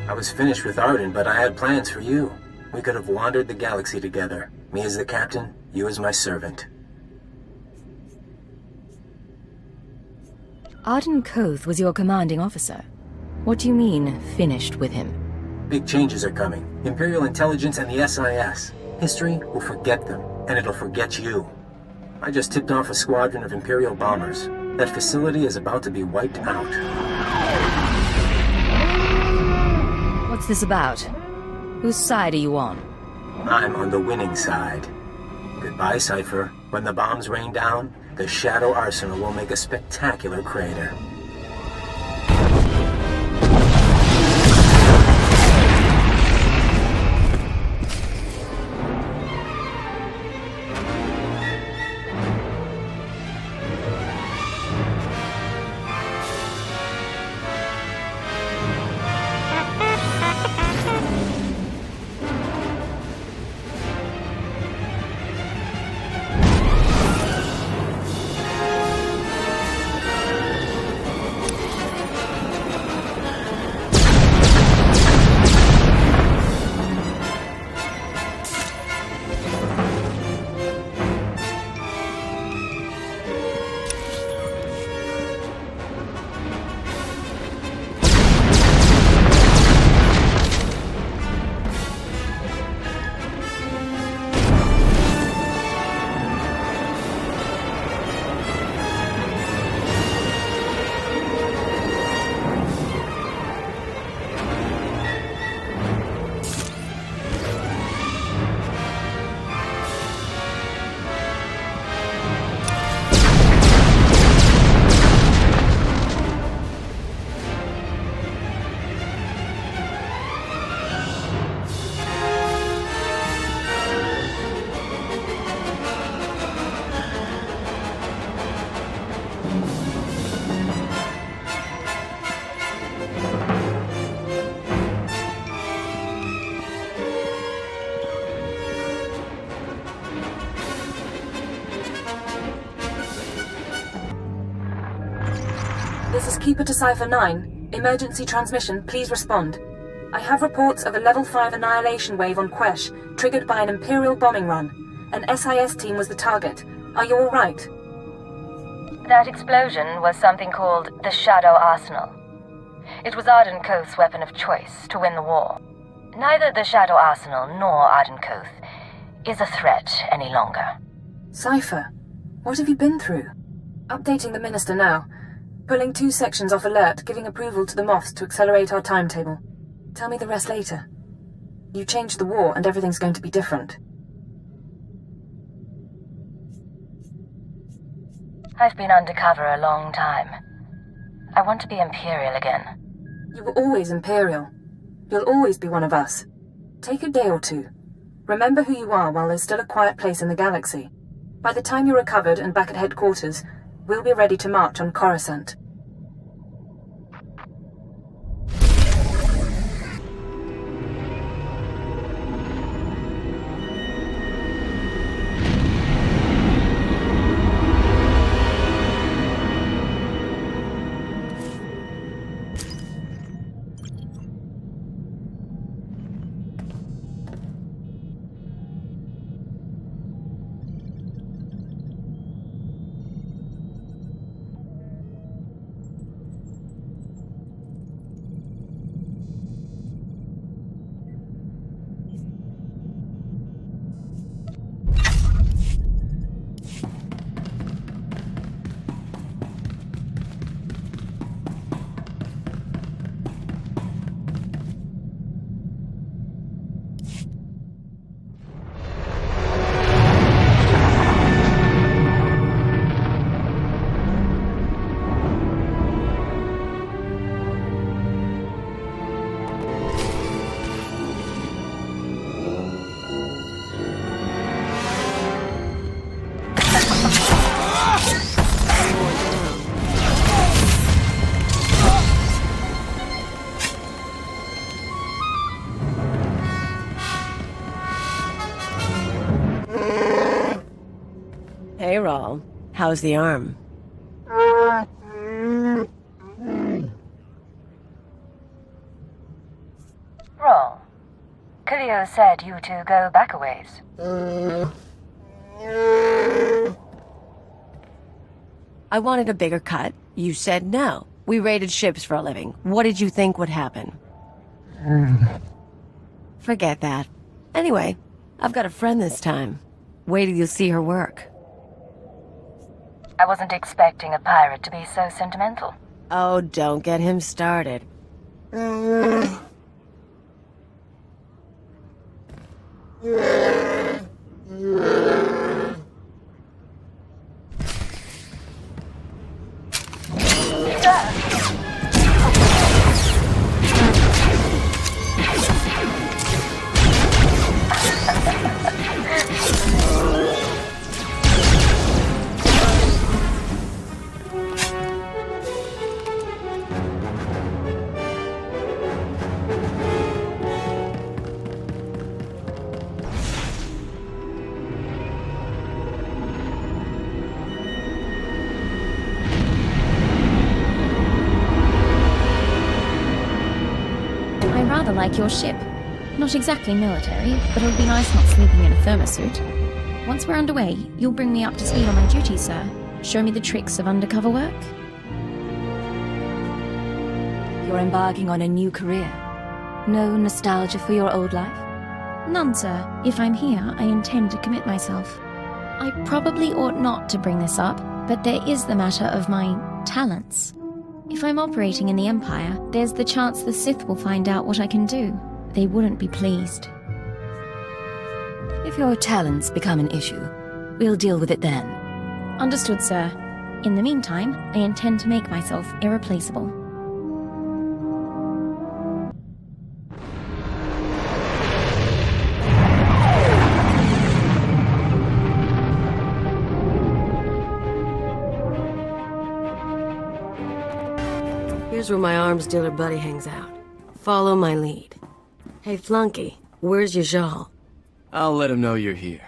I was finished with Ardun, but I had plans for you. We could have wandered the galaxy together. Me as the captain, you as my servant. Ardun Kothe was your commanding officer. What do you mean, finished with him? Big changes are coming. Imperial intelligence and the SIS. History will forget them, and it'll forget you. I just tipped off a squadron of Imperial bombers. That facility is about to be wiped out. What's this about? Whose side are you on? I'm on the winning side. Goodbye, Cypher. When the bombs rain down, the Shadow Arsenal will make a spectacular crater. This is Keeper to Cipher 9. Emergency transmission, please respond. I have reports of a level 5 annihilation wave on Quesh, triggered by an Imperial bombing run. An SIS team was the target. Are you all right? That explosion was something called the Shadow Arsenal. It was Ardun Kothe's weapon of choice to win the war. Neither the Shadow Arsenal nor Ardun Kothe is a threat any longer. Cipher, what have you been through? Updating the Minister now. Pulling 2 sections off alert, giving approval to the Moths to accelerate our timetable. Tell me the rest later. You changed the war and everything's going to be different. I've been undercover a long time. I want to be Imperial again. You were always Imperial. You'll always be one of us. Take a day or two. Remember who you are while there's still a quiet place in the galaxy. By the time you're recovered and back at headquarters, we'll be ready to march on Coruscant. Hey, Rawl. How's the arm? Rawl, Cleo said you two go back a ways. I wanted a bigger cut. You said no. We raided ships for a living. What did you think would happen? Forget that. Anyway, I've got a friend this time. Wait till you see her work. I wasn't expecting a pirate to be so sentimental. Oh, don't get him started. I like your ship. Not exactly military, but it'll be nice not sleeping in a thermosuit. Once we're underway, you'll bring me up to speed on my duties, sir. Show me the tricks of undercover work. You're embarking on a new career. No nostalgia for your old life? None, sir. If I'm here, I intend to commit myself. I probably ought not to bring this up, but there is the matter of my talents. If I'm operating in the Empire, there's the chance the Sith will find out what I can do. They wouldn't be pleased. If your talents become an issue, we'll deal with it then. Understood, sir. In the meantime, I intend to make myself irreplaceable. Here's where my arms dealer buddy hangs out. Follow my lead. Hey, Flunky, where's your Jal? I'll let him know you're here.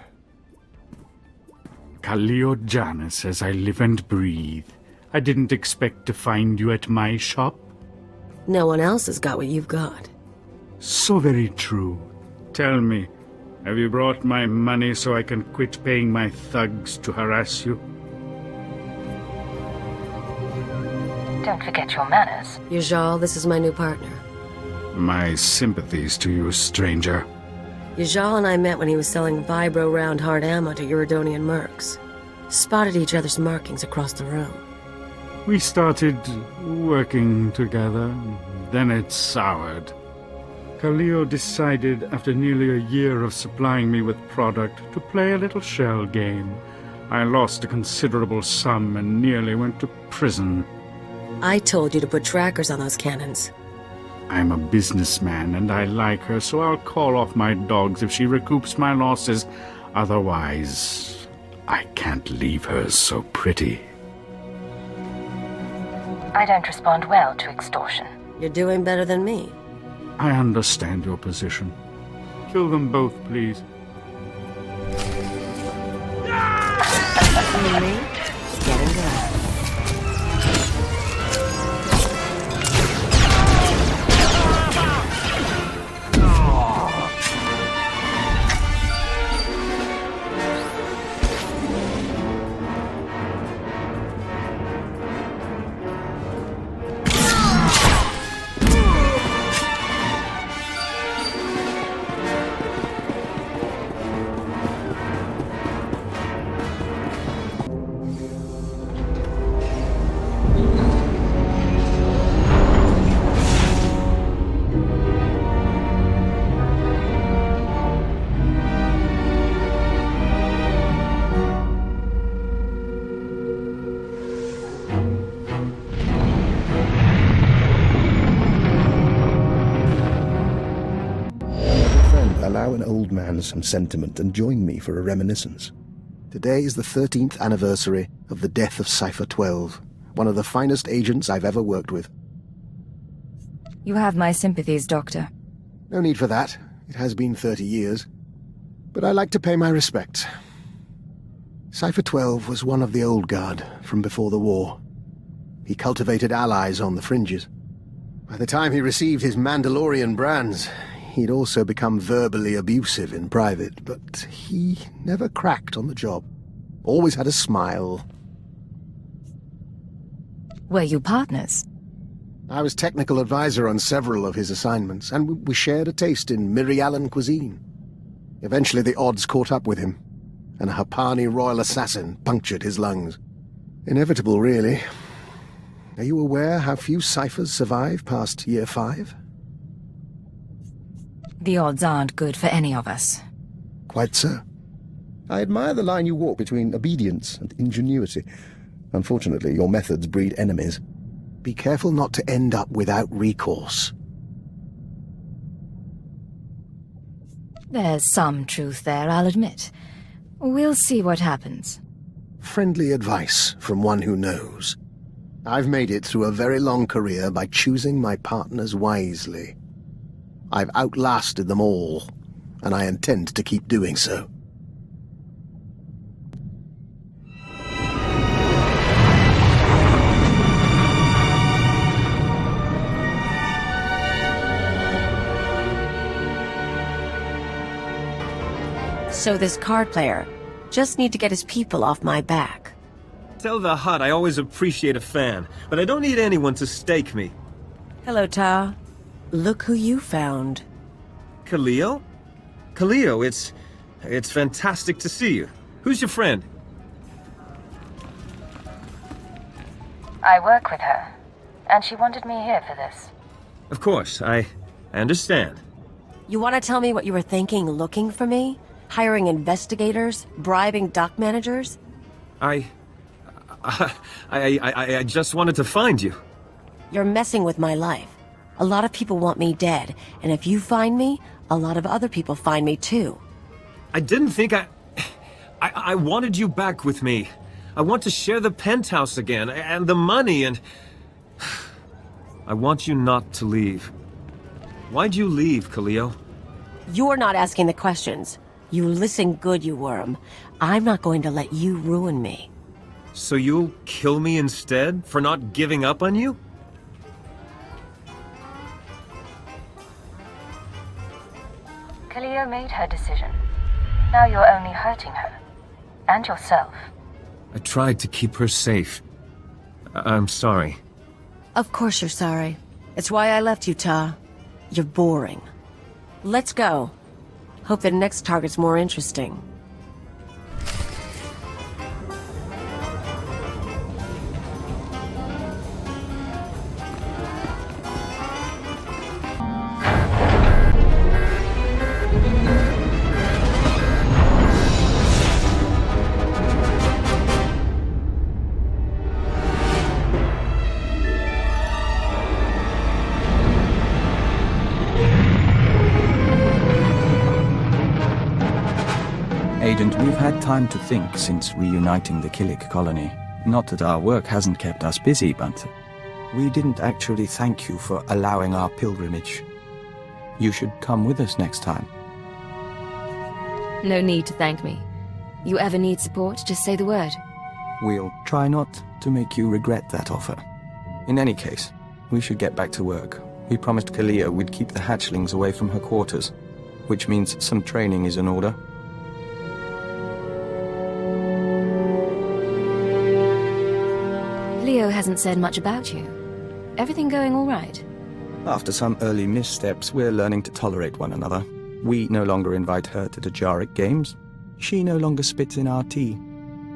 Khalil Janus, as I live and breathe. I didn't expect to find you at my shop. No one else has got what you've got. So very true. Tell me, have you brought my money so I can quit paying my thugs to harass you? Don't forget your manners. Yajal, this is my new partner. My sympathies to you, stranger. Yajal and I met when he was selling vibro round hard ammo to Uridonian mercs. Spotted each other's markings across the room. We started working together, then it soured. Khalil decided, after nearly a year of supplying me with product, to play a little shell game. I lost a considerable sum and nearly went to prison. I told you to put trackers on those cannons. I'm a businessman and I like her, so I'll call off my dogs if she recoups my losses. Otherwise, I can't leave her so pretty. I don't respond well to extortion. You're doing better than me. I understand your position. Kill them both, please. You me? Getting good. Allow an old man some sentiment and join me for a reminiscence. Today is the 13th anniversary of the death of Cypher 12, one of the finest agents I've ever worked with. You have my sympathies, Doctor. No need for that. It has been 30 years. But I like to pay my respects. Cypher 12 was one of the old guard from before the war. He cultivated allies on the fringes. By the time he received his Mandalorian brands, he'd also become verbally abusive in private, but he never cracked on the job. Always had a smile. Were you partners? I was technical advisor on several of his assignments, and we shared a taste in Mirialan cuisine. Eventually the odds caught up with him, and a Hapani royal assassin punctured his lungs. Inevitable, really. Are you aware how few ciphers survive past year 5? The odds aren't good for any of us. Quite so. I admire the line you walk between obedience and ingenuity. Unfortunately, your methods breed enemies. Be careful not to end up without recourse. There's some truth there, I'll admit. We'll see what happens. Friendly advice from one who knows. I've made it through a very long career by choosing my partners wisely. I've outlasted them all, and I intend to keep doing so. So this card player, just need to get his people off my back. Tell the Hutt I always appreciate a fan, but I don't need anyone to stake me. Hello, Ta. Look who you found. Khalil? Khalil, it's fantastic to see you. Who's your friend? I work with her, and she wanted me here for this. Of course, I understand. You want to tell me what you were thinking looking for me? Hiring investigators? Bribing dock managers? I just wanted to find you. You're messing with my life. A lot of people want me dead, and if you find me, a lot of other people find me too. I didn't think I wanted you back with me. I want to share the penthouse again, and the money, and... I want you not to leave. Why'd you leave, Khalil? You're not asking the questions. You listen good, you worm. I'm not going to let you ruin me. So you'll kill me instead for not giving up on you? Cleo made her decision. Now you're only hurting her. And yourself. I tried to keep her safe. I'm sorry. Of course you're sorry. It's why I left you, Ta. You're boring. Let's go. Hope the next target's more interesting. Agent, we've had time to think since reuniting the Killik colony. Not that our work hasn't kept us busy, but we didn't actually thank you for allowing our pilgrimage. You should come with us next time. No need to thank me. You ever need support, just say the word. We'll try not to make you regret that offer. In any case, we should get back to work. We promised Cleo we'd keep the hatchlings away from her quarters, which means some training is in order. Leo hasn't said much about you. Everything going all right? After some early missteps, we're learning to tolerate one another. We no longer invite her to the Jarek games. She no longer spits in our tea.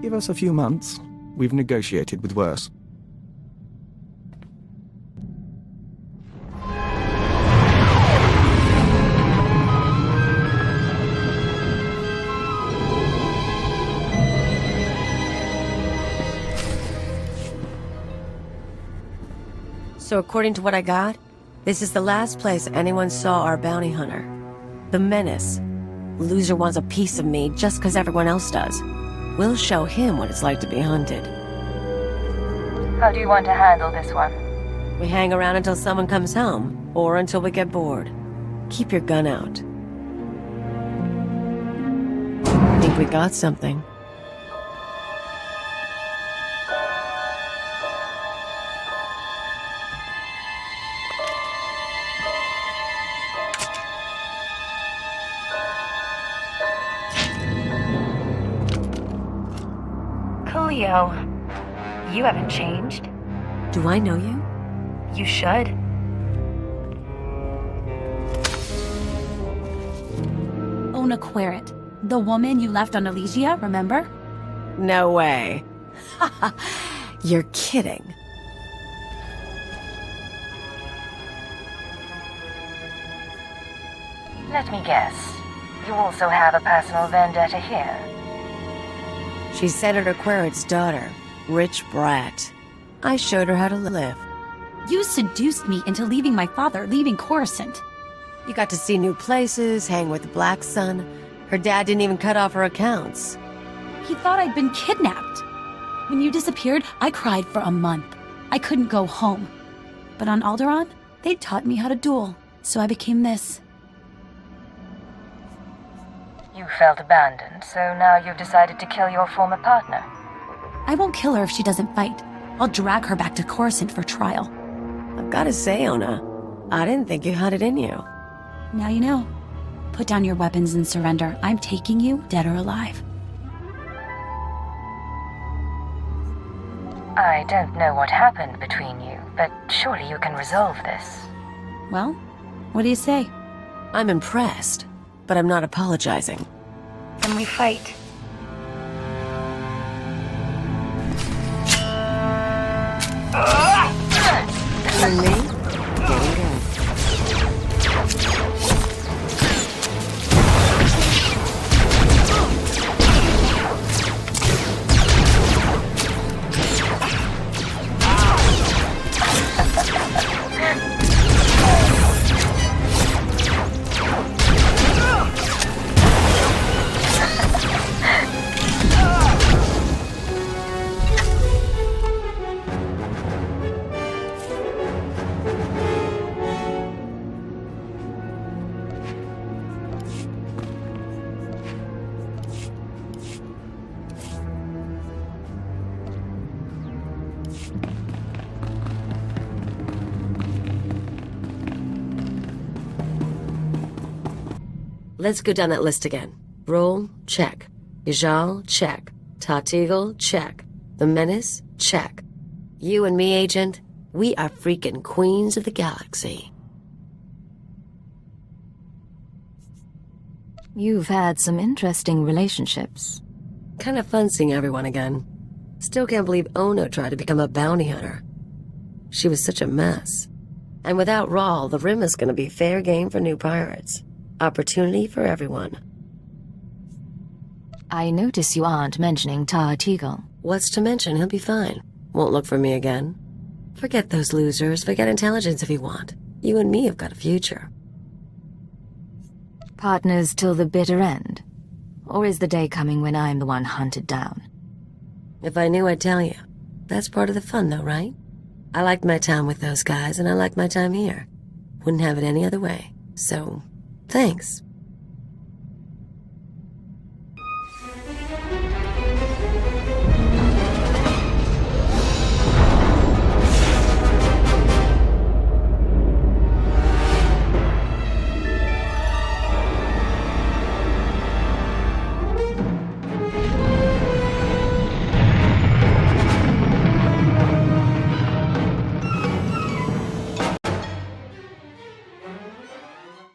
Give us a few months. We've negotiated with worse. So according to what I got, this is the last place anyone saw our bounty hunter. The Menace. Loser wants a piece of me just because everyone else does. We'll show him what it's like to be hunted. How do you want to handle this one? We hang around until someone comes home, or until we get bored. Keep your gun out. Think we got something. Cleo, you haven't changed. Do I know you? You should. Ona Querrit, the woman you left on Elysia, remember? No way. You're kidding. Let me guess. You also have a personal vendetta here. She's Senator Querrit's daughter. Rich brat. I showed her how to live. You seduced me into leaving my father, leaving Coruscant. You got to see new places, hang with the Black Sun. Her dad didn't even cut off her accounts. He thought I'd been kidnapped. When you disappeared, I cried for a month. I couldn't go home. But on Alderaan, they taught me how to duel, so I became this. You felt abandoned, so now you've decided to kill your former partner. I won't kill her if she doesn't fight. I'll drag her back to Coruscant for trial. I've gotta say, Ona, I didn't think you had it in you. Now you know. Put down your weapons and surrender. I'm taking you, dead or alive. I don't know what happened between you, but surely you can resolve this. Well, what do you say? I'm impressed, but I'm not apologizing. Then we fight. And me? Getting good. Let's go down that list again. Roll, check. Ijal, check. Tatigel, check. The Menace, check. You and me, Agent, we are freaking queens of the galaxy. You've had some interesting relationships. Kind of fun seeing everyone again. Still can't believe Ono tried to become a bounty hunter. She was such a mess. And without Rawl, the Rim is going to be fair game for new pirates. Opportunity for everyone. I notice you aren't mentioning Tatigel. What's to mention? He'll be fine. Won't look for me again. Forget those losers. Forget intelligence if you want. You and me have got a future. Partners till the bitter end? Or is the day coming when I'm the one hunted down? If I knew, I'd tell you. That's part of the fun, though, right? I liked my time with those guys, and I liked my time here. Wouldn't have it any other way. So, thanks.